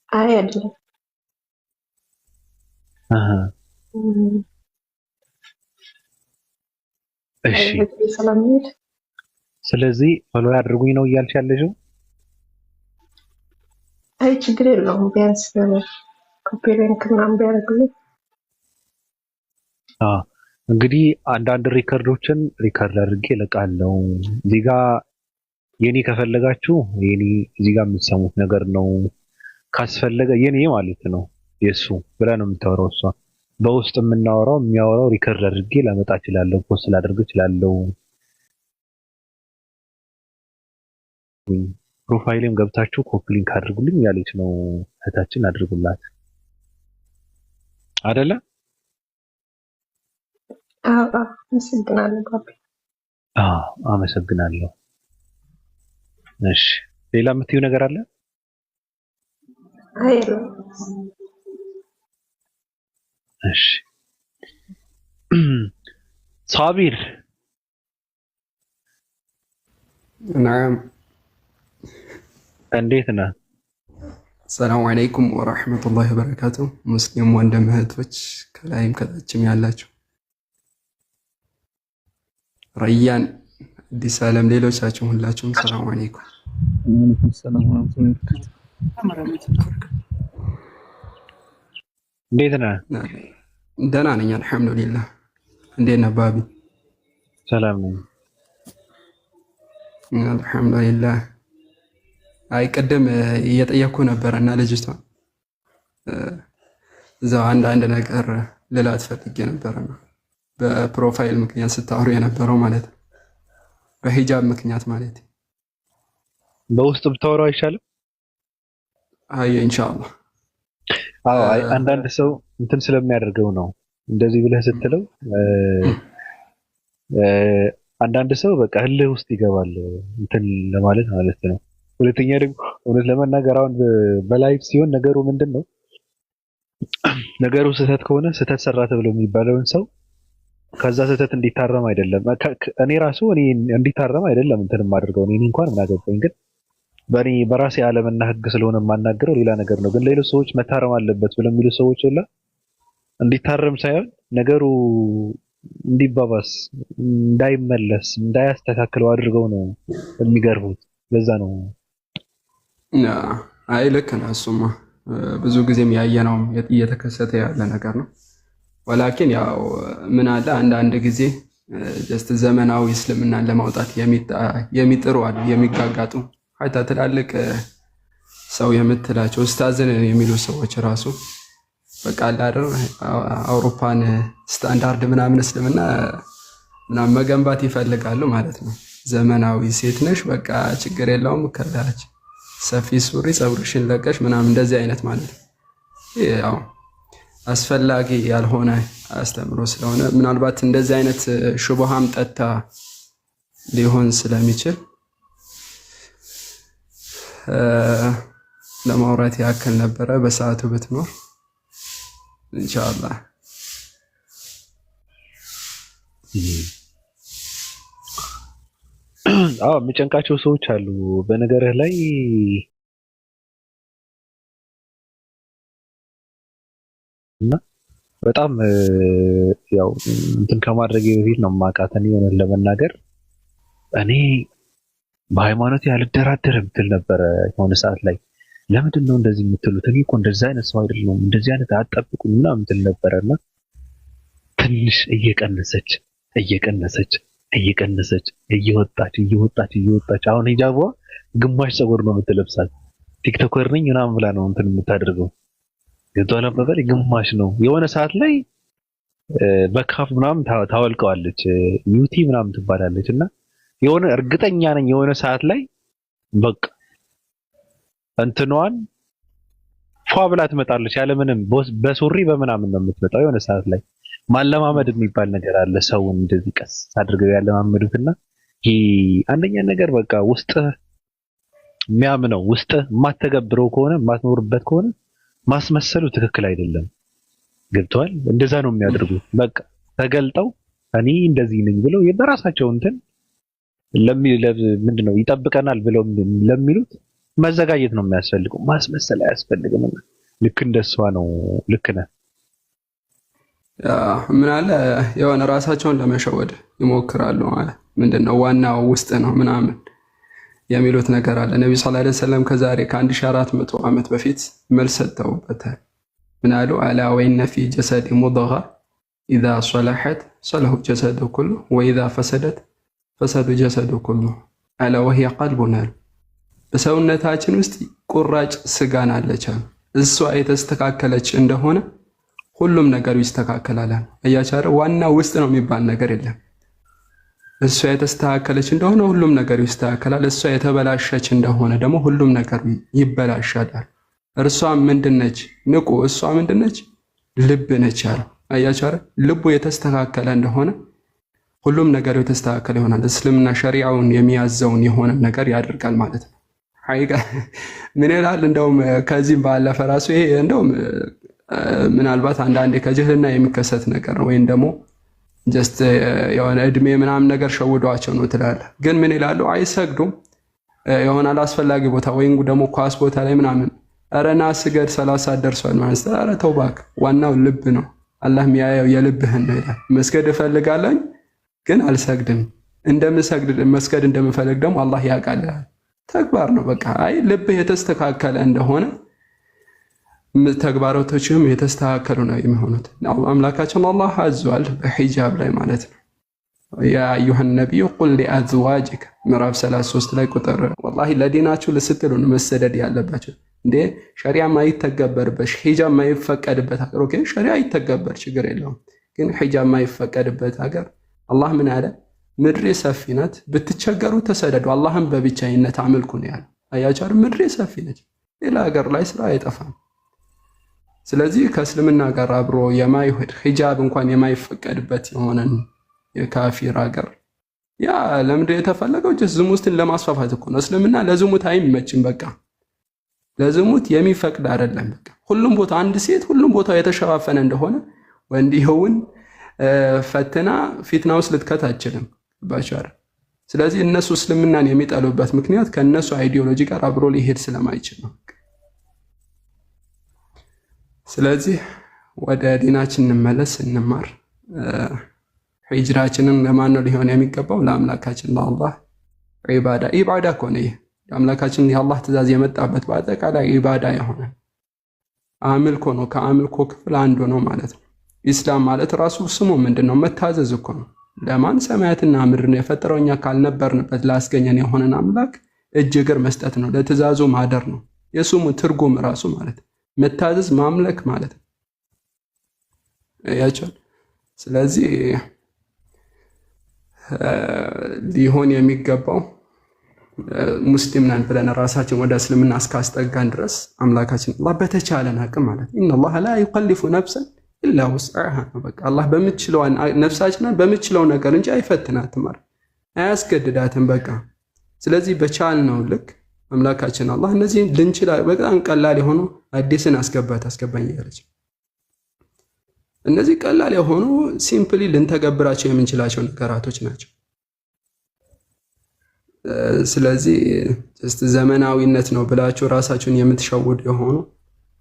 አይ አይደለም። አሃ እሺ። ስለሚሄድ ስለዚህ ፎሎ ያድርጉኝ ነው እያልሽ ያለሽው? አይ ችግር የለውም። ቢያንስ ኮፒ ሊንክ ምናምን ቢያደርግልኝ። እንግዲህ አንዳንድ ሪከርዶችን ሪከርድ አድርጌ እለቃለሁ። እዚህ ጋ የኔ ከፈለጋችሁ የኔ እዚህ ጋ የምትሰሙት ነገር ነው። ካስፈለገ የኔ ማለት ነው የሱ ብላ ነው የምታወራው እሷ። በውስጥ የምናወራው የሚያወራው ሪከርድ አድርጌ ላመጣ እችላለሁ፣ ፖስት ላደርግ እችላለሁ። ፕሮፋይልም ገብታችሁ ኮፒ ሊንክ አድርጉልኝ ያለች ነው እህታችን። አድርጉላት አይደለ? አዎ አመሰግናለሁ ባቢ። አመሰግናለሁ። እሺ ሌላ የምትይው ነገር አለ? አይ እሺ ሳቢር نعم. እንዴት ነህ? السلام عليكم ورحمة الله وبركاته. مسلم ወንድም እህቶች ከላይም ከታችም ያላችሁ ረያን አዲስ ዓለም ሌሎቻችሁ ሁላችሁም ሰላም አለይኩም። እንዴት ነህ? ደህና ነኝ አልሐምዱሊላህ። እንዴት ነህ ባቢ? ሰላም ነኝ አልሐምዱሊላህ። አይ ቅድም እየጠየኩ ነበርና ልጅቷ እዛው አንድ ነገር ልላት ፈልጌ ነበርና በፕሮፋይል ምክንያት ስታወሩ የነበረው ማለት ነው፣ በሂጃብ ምክንያት ማለት ነው። በውስጥ ብታወራው አይሻልም? አይ ኢንሻአላህ። አዎ አይ አንዳንድ ሰው እንትን ስለሚያደርገው ነው እንደዚህ ብለህ ስትለው አንዳንድ ሰው በቃ ህልህ ውስጥ ይገባል እንትን ለማለት ማለት ነው። ሁለተኛ ደግሞ እውነት ለመናገር አሁን በላይቭ ሲሆን ነገሩ ምንድን ነው? ነገሩ ስህተት ከሆነ ስህተት ሰራ ተብሎ የሚባለውን ሰው ከዛ ስህተት እንዲታረም አይደለም እኔ ራሱ እንዲታረም አይደለም እንትን የማደርገው እኔ እንኳን ምን አገባኝ። ግን በእኔ በራሴ ዓለምና ህግ ስለሆነ የማናገረው ሌላ ነገር ነው። ግን ሌሎች ሰዎች መታረም አለበት ብለው የሚሉ ሰዎች ሁላ እንዲታረም ሳይሆን ነገሩ እንዲባባስ እንዳይመለስ እንዳያስተካክለው አድርገው ነው የሚገርፉት። ለዛ ነው። አይ ልክ ነህ። እሱማ ብዙ ጊዜም ያየነውም እየተከሰተ ያለ ነገር ነው። ወላኪን ያው ምን አለ አንዳንድ ጊዜ ጀስት ዘመናዊ እስልምናን ለማውጣት የሚጥሩ አሉ፣ የሚጋጋጡ ሀታ ትላልቅ ሰው የምትላቸው ኡስታዝን የሚሉ ሰዎች ራሱ በቃ አይደል አውሮፓን ስታንዳርድ ምናምን እስልምና ምናምን መገንባት ይፈልጋሉ ማለት ነው። ዘመናዊ ሴት ነሽ በቃ ችግር የለውም ከላች ሰፊ ሱሪ ፀጉርሽን ለቀሽ ምናምን እንደዚህ አይነት ማለት ነው። ያው አስፈላጊ ያልሆነ አስተምሮ ስለሆነ ምናልባት እንደዚህ አይነት ሹብሃም ጠታ ሊሆን ስለሚችል ለማውራት ያክል ነበረ በሰዓቱ ብትኖር ኢንሻአላህ። አዎ የሚጨንቃቸው ሰዎች አሉ በነገርህ ላይ እና በጣም ያው እንትን ከማድረግ በፊት ነው የማውቃት። እኔ ሆነን ለመናገር እኔ በሃይማኖት አልደራደርም ትል ነበረ የሆነ ሰዓት ላይ። ለምንድን ነው እንደዚህ የምትሉት? እኔ እኮ እንደዚህ አይነት ሰው አይደለሁም፣ እንደዚህ አይነት አትጠብቁኝ ምናምን ትል ነበረና ትንሽ እየቀነሰች እየወጣች አሁን ሂጃቧ ግማሽ ፀጉር ነው የምትለብሳት። ቲክቶከር ነኝ ምናምን ብላ ነው እንትን የምታደርገው። የቷን አባባል ግማሽ ነው። የሆነ ሰዓት ላይ በካፍ ምናምን ታወልቀዋለች፣ ዩቲ ምናምን ትባላለች። እና የሆነ እርግጠኛ ነኝ የሆነ ሰዓት ላይ በቃ እንትኗን ፏ ብላ ትመጣለች። ያለምንም በሱሪ በምናምን ነው የምትመጣው። የሆነ ሰዓት ላይ ማለማመድ የሚባል ነገር አለ። ሰውን እንደዚህ ቀስ አድርገው ያለማመዱትና ይሄ አንደኛ ነገር በቃ ውስጥ የሚያምነው ውስጥ የማትተገብረው ከሆነ የማትኖርበት ከሆነ ማስመሰሉ ትክክል አይደለም። ገብተዋል? እንደዛ ነው የሚያደርጉት። በቃ ተገልጠው እኔ እንደዚህ ነኝ ብለው በራሳቸው እንትን ምንድነው ይጠብቀናል ብለው ለሚሉት መዘጋጀት ነው የሚያስፈልገው፣ ማስመሰል አያስፈልግም። ልክ እንደሷ ነው። ልክ ነህ። ምን አለ የሆነ ራሳቸውን ለመሸወድ ይሞክራሉ። ምንድነው ዋናው ውስጥ ነው ምናምን የሚሉት ነገር አለ። ነብዩ ሰለላሁ ዐለይሂ ወሰለም ከዛሬ ከ1400 ዓመት በፊት መልስ ሰጥተውበታል። ምን አሉ? አላ ወኢነ ፊ ጀሰዲ ሙድጋ ኢዛ ሶለሐት ሰለሐ ጀሰዱ ኩሉ ወኢዛ ፈሰደት ፈሰደ ጀሰዱ ኩሉ አላ ወሂየ ቀልቡን አሉ። በሰውነታችን ውስጥ ቁራጭ ስጋን አለች። እሷ የተስተካከለች እንደሆነ ሁሉም ነገር ይስተካከላል። አያቻረ ዋና ውስጥ ነው የሚባል ነገር የለም። እሷ የተስተካከለች እንደሆነ ሁሉም ነገር ይስተካከላል። እሷ የተበላሸች እንደሆነ ደግሞ ሁሉም ነገር ይበላሻል። እርሷ ምንድነች? ንቁ። እሷ ምንድነች? ልብ ነች አለ። አያቻረ ልቡ የተስተካከለ እንደሆነ ሁሉም ነገር የተስተካከለ ይሆናል። እስልምና ሸሪዓውን የሚያዘውን የሆነ ነገር ያደርጋል ማለት ነው። ሐቂቃ ምን ይላል? እንደውም ከዚህም ባለፈ ራሱ ይሄ እንደውም ምናልባት አንዳንዴ ከጅህልና የሚከሰት ነገር ነው፣ ወይም ደግሞ ጀስት የሆነ እድሜ ምናምን ነገር ሸውዷቸው ነው ትላለህ። ግን ምን ይላሉ? አይሰግዱም የሆነ አላስፈላጊ ቦታ ወይም ደግሞ ኳስ ቦታ ላይ ምናምን ኧረ ና ስገድ 30 ደርሷል ማለት ነው። ኧረ ተው እባክህ፣ ዋናው ልብ ነው። አላህ የሚያየው የልብህን ነው ይላል። መስገድ እፈልጋለሁ ግን አልሰግድም፣ መስገድ እንደምፈልግ ደግሞ አላህ ያውቃል። ተግባር ነው በቃ። አይ ልብህ የተስተካከለ እንደሆነ ተግባራቶችም የተስተካከሉ ነው የሚሆኑት። አምላካችን አላህ አዟል በሂጃብ ላይ ማለት ነው። ያ አዩሃ ነብዩ ቁል ሊአዝዋጅክ ምዕራፍ 33 ላይ ቁጥር ወላሂ ለዲናችሁ ለስትሉ ነው መሰደድ ያለባችሁ። እንዴ ሸሪዓ ማይተገበርበት ሂጃብ ማይፈቀድበት ሀገር ኦኬ፣ ሸሪዓ ይተገበር ችግር የለውም። ግን ሂጃብ ማይፈቀድበት ሀገር አላህ ምን አለ? ምድሬ ሰፊ ናት፣ ብትቸገሩ ተሰደዱ፣ አላህን በብቻይነት አምልኩ ነው ያለው። አያቻር ምድሬ ሰፊ ነች፣ ሌላ ሀገር ላይ ስራ አይጠፋም። ስለዚህ ከእስልምና ጋር አብሮ የማይሄድ ሂጃብ እንኳን የማይፈቀድበት የሆነን የካፊር ሀገር ያ ለምንድን የተፈለገው? ዝሙትን ለማስፋፋት እኮ ነው። እስልምና ለዝሙት አይመችም። በቃ ለዝሙት የሚፈቅድ አይደለም። በቃ ሁሉም ቦታ አንድ ሴት ሁሉም ቦታ የተሸፋፈነ እንደሆነ ወንድ ይሁን ፈተና ፊትና ውስጥ ልትከት አትችልም ባሻር። ስለዚህ እነሱ እስልምናን የሚጠሉበት ምክንያት ከነሱ አይዲዮሎጂ ጋር አብሮ ሊሄድ ስለማይችል ነው። ስለዚህ ወደ ዲናችን እንመለስ፣ እንማር። ሂጅራችንን ለማን ነው ሊሆን የሚገባው? ለአምላካችን ለአላህ ኢባዳ እኮ ነው። ይሄ የአምላካችን የአላህ ትእዛዝ የመጣበት በአጠቃላይ ኢባዳ የሆነ አምልኮ ነው። ከአምልኮ ክፍል አንዱ ነው ማለት ነው። ኢስላም ማለት ራሱ ስሙ ምንድነው? መታዘዝ እኮ ነው። ለማን? ሰማያትና ምድርን የፈጠረው እኛ ካልነበርንበት ላስገኘን የሆነን አምላክ እጅ እግር መስጠት ነው። ለትእዛዙ ማደር ነው የስሙ ትርጉም ራሱ ማለት መታዘዝ ማምለክ ማለት ነው። ያቻል። ስለዚህ ሊሆን የሚገባው ሙስሊም ነን ብለን ራሳችን ወደ እስልምና እስካስጠጋን ድረስ አምላካችን አላህ በተቻለን አቅም ማለት ኢነላህ ላ ይከልፉ ነፍሰን ኢላ ውስዐሃ ነው። በቃ አላህ በሚችለው ነፍሳችንን በሚችለው ነገር እንጂ አይፈትናትም ማለት አያስገድዳትም። በቃ ስለዚህ በቻልነው ልክ አምላካችን አላህ እነዚህ ልንችላ በጣም ቀላል የሆኑ አዲስን አስገባኝ ያለች እነዚህ ቀላል የሆኑ ሲምፕሊ ልንተገብራቸው የምንችላቸው ነገራቶች ናቸው። ስለዚህ ጀስት ዘመናዊነት ነው ብላችሁ ራሳችሁን የምትሸውዱ የሆኑ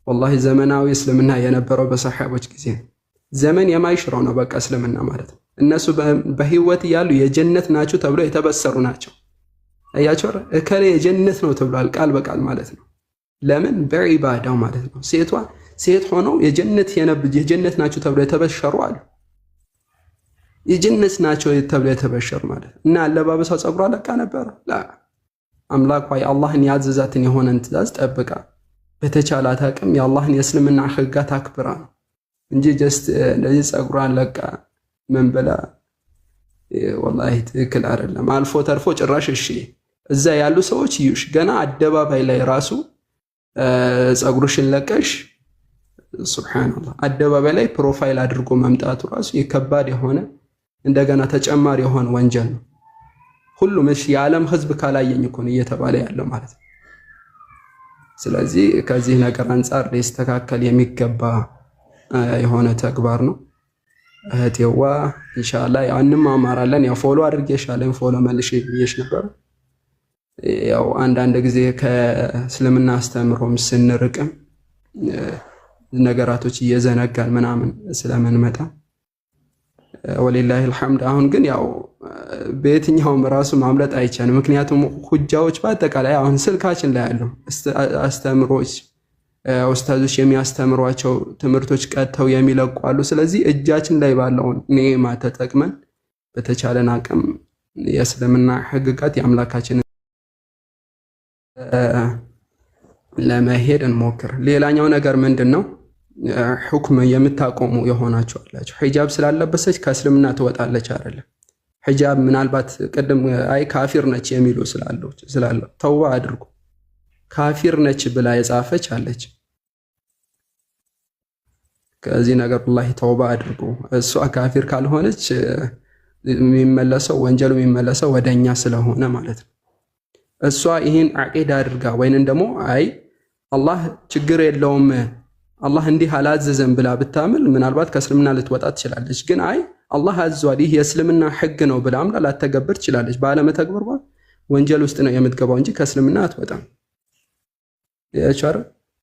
ወላሂ ዘመናዊ እስልምና የነበረው በሰሃቦች ጊዜ ዘመን የማይሽረው ነው። በቃ እስልምና ማለት ነው። እነሱ በህይወት ያሉ የጀነት ናቸው ተብሎ የተበሰሩ ናቸው። አያቸው እከሌ የጀነት ነው ተብሏል ቃል በቃል ማለት ነው። ለምን? በዒባዳው ማለት ነው። ሴት ሆነው የጀነት ናቸው ተብሎ የተበሸሩ አሉ። የጀነት ናቸው ተብሎ የተበሸሩ ማለት እና አለባበሷ ጸጉሯ ለቃ ነበር። አምላክ ሆይ አላህን ያዘዛትን የሆነን ትእዛዝ ጠብቃ በተቻላት አቅም የአላህን የእስልምና ህግጋት አክብራ ነው እንጂ ጀስት እንደዚህ ጸጉሯን ለቃ ምን ብላ ወላሂ ትክክል አይደለም። አልፎ ተርፎ ጭራሽ እሺ እዛ ያሉ ሰዎች ይዩሽ ገና አደባባይ ላይ ራሱ ጸጉርሽን ለቀሽ ሱብሃንአላህ አደባባይ ላይ ፕሮፋይል አድርጎ መምጣቱ ራሱ የከባድ የሆነ እንደገና ተጨማሪ የሆነ ወንጀል ነው። ሁሉም እሺ የዓለም ህዝብ ካላየኝ እኮ ነው እየተባለ ያለው ማለት ነው። ስለዚህ ከዚህ ነገር አንፃር ሊስተካከል የሚገባ የሆነ ተግባር ነው። እህቴዋ ኢንሻአላህ እንማማራለን። ያው ፎሎ አድርጌሻለሁ፣ ፎሎ መልሼ ብዬሽ ነበር። ያው አንዳንድ ጊዜ ከእስልምና አስተምሮም ስንርቅም ነገራቶች እየዘነጋን ምናምን ስለምንመጣ ወሊላሂ አልሐምድ። አሁን ግን ያው በየትኛውም ራሱ ማምለጥ አይቻልም። ምክንያቱም ሁጃዎች በአጠቃላይ አሁን ስልካችን ላይ ያለው አስተምሮች ኡስታዞች የሚያስተምሯቸው ትምህርቶች ቀጥተው የሚለቁ አሉ። ስለዚህ እጃችን ላይ ባለውን ኒዕማ ተጠቅመን በተቻለን አቅም የእስልምና ህግጋት የአምላካችንን ለመሄድ እንሞክር። ሌላኛው ነገር ምንድነው? ሁክም የምታቆሙ የሆናችሁ አላችሁ። ሒጃብ ስላለበሰች ከእስልምና ትወጣለች አይደለም። ሒጃብ ምናልባት ቅድም አይ ካፊር ነች የሚሉ ስላለው ተውባ አድርጉ። ካፊር ነች ብላ የጻፈች አለች። ከዚህ ነገር ወላሂ ተውባ አድርጉ። እሷ ካፊር ካልሆነች የሚመለሰው ወንጀሉ የሚመለሰው ወደኛ ስለሆነ ማለት ነው። እሷ ይህን አቂዳ አድርጋ ወይንም ደግሞ አይ አላህ ችግር የለውም አላህ እንዲህ አላዘዘም ብላ ብታምል ምናልባት ከእስልምና ልትወጣ ትችላለች። ግን አይ አላህ አዟል ይህ የእስልምና ህግ ነው ብላ አምላ ላተገብር ትችላለች። ባለመተግበሯ ወንጀል ውስጥ ነው የምትገባው እንጂ ከእስልምና አትወጣም። ያቻር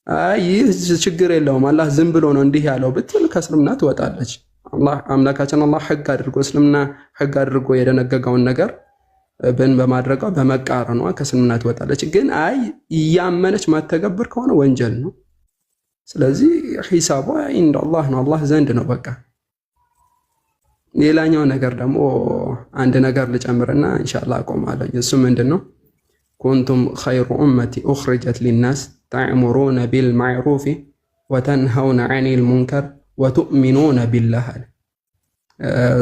አይ ይህ ችግር የለውም አላህ ዝም ብሎ ነው እንዲህ ያለው ብትል ከእስልምና ትወጣለች። አላህ አምላካችን አላህ ህግ አድርጎ እስልምና ህግ አድርጎ የደነገገውን ነገር በማድረጓ በመቃረኗ ከእስልምና ትወጣለች። ግን አይ እያመነች ማተገብር ከሆነ ወንጀል ነው። ስለዚህ ሒሳቧ ኢንደ አላህ ነው፣ አላህ ዘንድ ነው በቃ። ሌላኛው ነገር ደግሞ አንድ ነገር ልጨምርና ኢንሻአላህ አቆማለሁ። እሱ ምንድነው? ኩንቱም ኸይሩ ኡመቲ ኡኽሪጀት ሊናስ ተዕሙሩነ ቢልማዕሩፊ ወተንሀውነ ዐኒል ሙንከር ወቱእሚኑነ ቢላህ።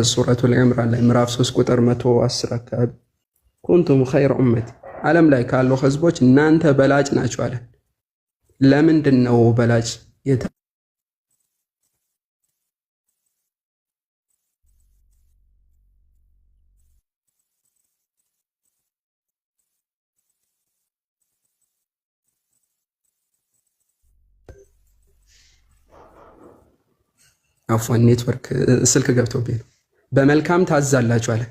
ሱረቱል ኢምራን ላይ ምዕራፍ 3 ቁጥር 110 አካባቢ ኩንቱም ኸይሩ ኡመቲ፣ ዓለም ላይ ካሉ ህዝቦች እናንተ በላጭ ናችሁ አለ። ለምንድን ነው በላጭ? አፎን ኔትወርክ ስልክ ገብቶብኝ ነው። በመልካም ታዛላችሁ አለ።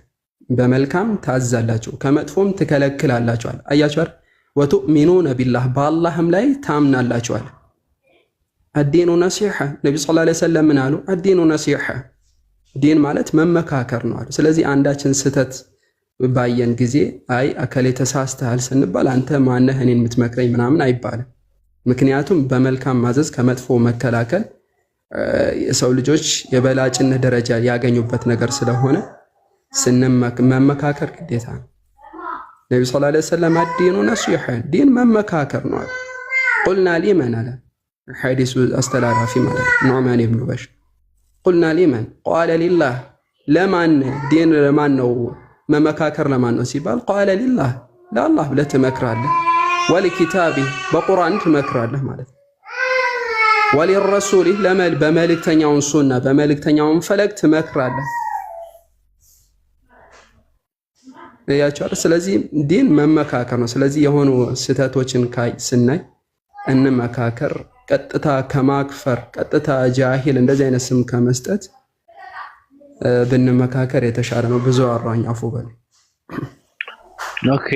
በመልካም ታዛላችሁ ከመጥፎም ትከለክላላችሁ አለ። አያችሁ አይደል? ወቱእሚኑነ ቢላህ በአላህም ላይ ታምናላችኋል። አዲኑ ነሲሐ ነቢ ሰለላሁ ዐለይሂ ወሰለም ምን አሉ? አዲኑ ነሲሐ ዲን ማለት መመካከር ነው አሉ። ስለዚህ አንዳችን ስህተት ባየን ጊዜ አይ አከሌ ተሳስተሃል ስንባል አንተ ማነህ እኔን የምትመክረኝ ምናምን አይባልም። ምክንያቱም በመልካም ማዘዝ ከመጥፎ መከላከል የሰው ልጆች የበላጭነት ደረጃ ያገኙበት ነገር ስለሆነ መመካከር ግዴታ ነው። ነቢ ሰለላሁ ዐለይሂ ወሰለም አዲኑ ነሲሐ ዲን መመካከር ነው አሉ። ቁልና ሊመን አለ ሐዲሱ አስተላላፊ ማለት ኑዕማን ኢብኑ በሽር ቁልና ሊመን ቃለ ሊላህ ለማን ዲን ለማን ነው መመካከር ለማን ነው ሲባል ቃለ ሊላህ ለአላህ ብለህ ትመክራለህ፣ ወሊኪታቢ በቁርአን ትመክራለህ ማለት ነው፣ ወሊረሱሊ በመልእክተኛውን ሱና በመልእክተኛውን ፈለግ ትመክራለህ ያቻር። ስለዚህ ዲን መመካከር ነው። ስለዚህ የሆኑ ስህተቶችን ስናይ እንመካከር። ቀጥታ ከማክፈር ቀጥታ ጃሂል እንደዚህ አይነት ስም ከመስጠት ብንመካከር የተሻለ ነው። ብዙ አራኝ አፉ በል። ኦኬ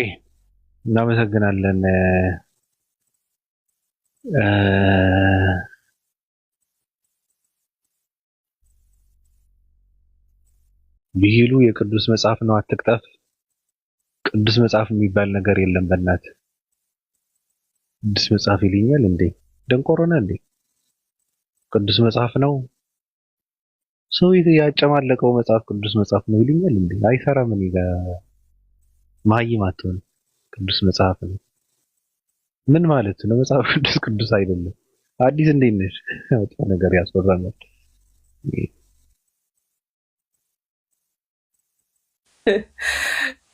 እናመሰግናለን። ቢሂሉ የቅዱስ መጽሐፍ ነው አትቅጠፍ። ቅዱስ መጽሐፍ የሚባል ነገር የለም። በእናት ቅዱስ መጽሐፍ ይልኛል እንዴ? ደንቆሮና እንዴ? ቅዱስ መጽሐፍ ነው ሰው ያጨማለቀው መጽሐፍ ቅዱስ መጽሐፍ ነው ይልኛል እንዴ? አይሰራም። እኔ ጋር ማይም አትሆን። ቅዱስ መጽሐፍ ነው ምን ማለት ነው? መጽሐፍ ቅዱስ ቅዱስ አይደለም። አዲስ እንዴት ነሽ? አውጣ ነገር ያስወራናል።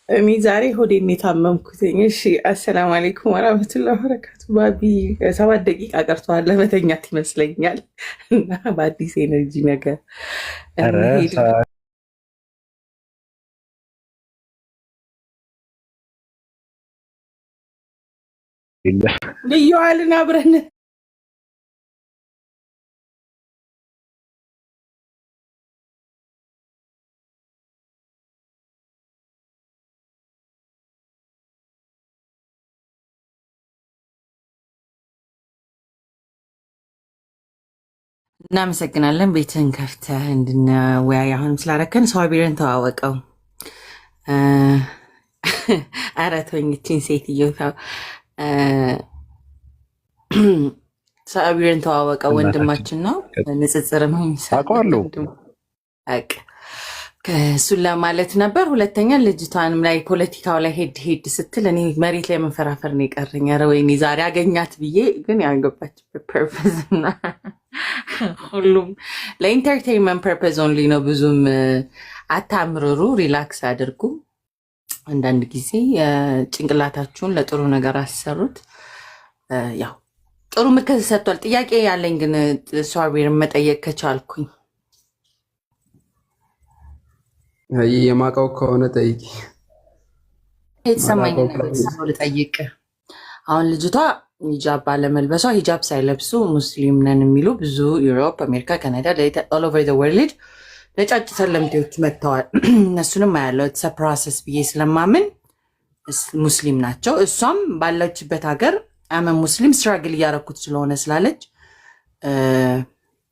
እኔ ዛሬ ሆዴን የታመምኩትኝ። እሺ አሰላሙ አለይኩም ወራህመቱላሂ ወበረካቱ። ባቢ 7 ደቂቃ ቀርቷል ለመተኛት ይመስለኛል እና በአዲስ ኤነርጂ ነገር ልዩ አልን አብረን እናመሰግናለን። ቤትን ከፍተህ እንድንወያይ አሁንም ስላረከን። ሰዋቢርን ተዋወቀው። ኧረ ተወኝ ይህችን ሴትዮ ተው። ሰዋቢርን ተዋወቀው። ወንድማችን ነው። ንጽጽርም አውቀዋለሁ። እሱን ለማለት ነበር። ሁለተኛ ልጅቷንም ላይ ፖለቲካው ላይ ሄድ ስትል እኔ መሬት ላይ መንፈራፈር ነው የቀረኝ። ኧረ ወይኔ ዛሬ አገኛት ብዬ ግን ያልገባችበት ፐርፐዝ እና ሁሉም ለኢንተርቴንመንት ፐርፐዝ ኦንሊ ነው። ብዙም አታምርሩ፣ ሪላክስ አድርጉ። አንዳንድ ጊዜ ጭንቅላታችሁን ለጥሩ ነገር አሰሩት። ያው ጥሩ ምክር ሰጥቷል። ጥያቄ ያለኝ ግን ሷቢርን መጠየቅ ከቻልኩኝ የማውቀው ከሆነ ጠይቂ። የተሰማኝ ልጠይቅ። አሁን ልጅቷ ሂጃብ ባለመልበሷ ሂጃብ ሳይለብሱ ሙስሊም ነን የሚሉ ብዙ ዩሮፕ፣ አሜሪካ፣ ካናዳ ኦል ኦቨር ዘ ወርልድ ነጫጭ ሰለምቴዎች መጥተዋል። እነሱንም አያለው ፕሮሰስ ብዬ ስለማምን ሙስሊም ናቸው። እሷም ባለችበት ሀገር አመ ሙስሊም ስትራግል እያረኩት ስለሆነ ስላለች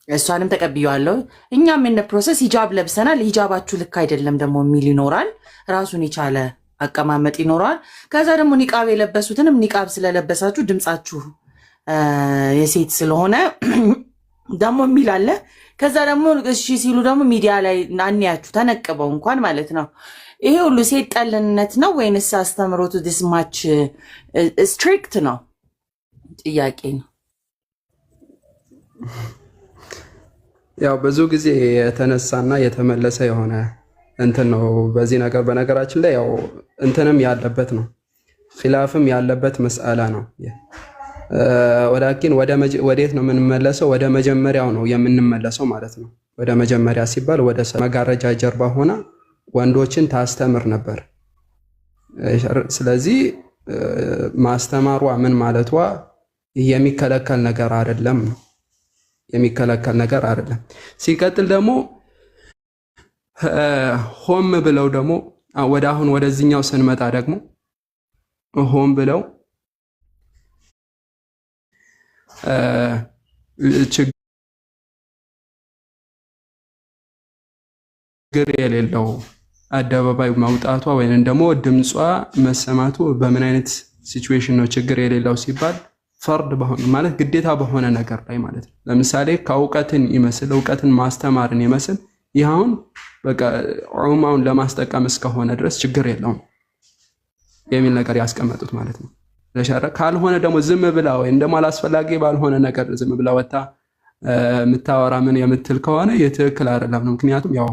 እሷንም ተቀብያለሁ። እኛም የነ ፕሮሰስ ሂጃብ ለብሰናል። ሂጃባችሁ ልክ አይደለም ደግሞ የሚል ይኖራል። ራሱን የቻለ አቀማመጥ ይኖረዋል። ከዛ ደግሞ ኒቃብ የለበሱትንም ኒቃብ ስለለበሳችሁ ድምፃችሁ የሴት ስለሆነ ደግሞ የሚል አለ። ከዛ ደግሞ እሺ ሲሉ ደግሞ ሚዲያ ላይ አንያችሁ ተነቅበው እንኳን ማለት ነው። ይሄ ሁሉ ሴት ጠልነት ነው ወይንስ አስተምሮቱ ዲስማች ስትሪክት ነው? ጥያቄ ነው። ያው ብዙ ጊዜ የተነሳና የተመለሰ የሆነ እንትን ነው በዚህ ነገር። በነገራችን ላይ ያው እንትንም ያለበት ነው፣ ኺላፍም ያለበት መስአላ ነው። ወላኪን ወዴት ነው የምንመለሰው? ወደ መጀመሪያው ነው የምንመለሰው ማለት ነው። ወደ መጀመሪያ ሲባል ወደ መጋረጃ ጀርባ ሆና ወንዶችን ታስተምር ነበር። ስለዚህ ማስተማሯ ምን ማለቷ የሚከለከል ነገር አይደለም፣ የሚከለከል ነገር አይደለም። ሲቀጥል ደግሞ ሆም ብለው ደግሞ አሁን ወደዚህኛው ስንመጣ ደግሞ ሆም ብለው ችግር የሌለው አደባባይ መውጣቷ ወይንም ደግሞ ድምጿ መሰማቱ በምን አይነት ሲቹዌሽን ነው ችግር የሌለው ሲባል ፈርድ በሆነ ማለት ግዴታ በሆነ ነገር ላይ ማለት ነው። ለምሳሌ ከእውቀትን ይመስል እውቀትን ማስተማርን ይመስል ይሁን በቃ ዑማውን ለማስጠቀም እስከሆነ ድረስ ችግር የለውም የሚል ነገር ያስቀመጡት ማለት ነው። ካልሆነ ደግሞ ዝም ብላ ወይም ደግሞ አላስፈላጊ ባልሆነ ነገር ዝም ብላ ወጣ የምታወራ ምን የምትል ከሆነ የትክክል አይደለም ነው። ምክንያቱም ያው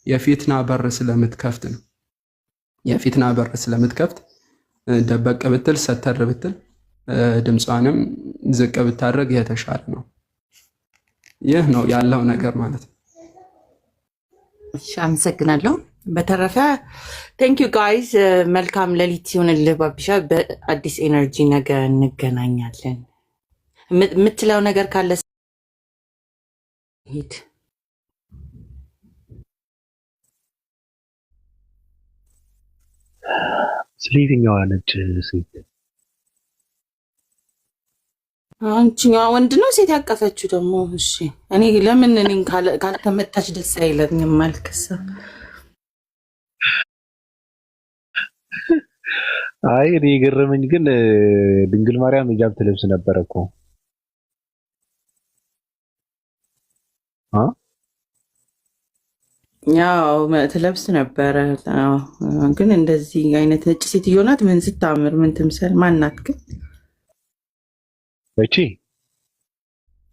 የፊትና በር ስለምትከፍት ነው። የፊትና በር ስለምትከፍት ደበቅ ብትል ሰተር ብትል ድምጿንም ዝቅ ብታደርግ የተሻለ ነው። ይህ ነው ያለው ነገር ማለት ነው። እሺ አመሰግናለሁ። በተረፈ ቴንክ ዩ ጋይዝ። መልካም ሌሊት ይሁንልህ ባቢሻ። በአዲስ ኤነርጂ ነገ እንገናኛለን። የምትለው ነገር ካለ ሂድ። ስለየትኛዋ ነጭ ሴት? አንቺኛዋ ወንድ ነው ሴት ያቀፈችው ደግሞ? እሺ እኔ ለምን እኔን ካልተመታች ደስ አይለኝም አልክስ። አይ እኔ የገረመኝ ግን ድንግል ማርያም ሂጃብ ትለብስ ነበረ እኮ። ያው ትለብስ ነበረ ግን እንደዚህ አይነት ነጭ ሴትዮ ናት። ምን ስታምር ምን ትምሰል? ማናት ግን እቺ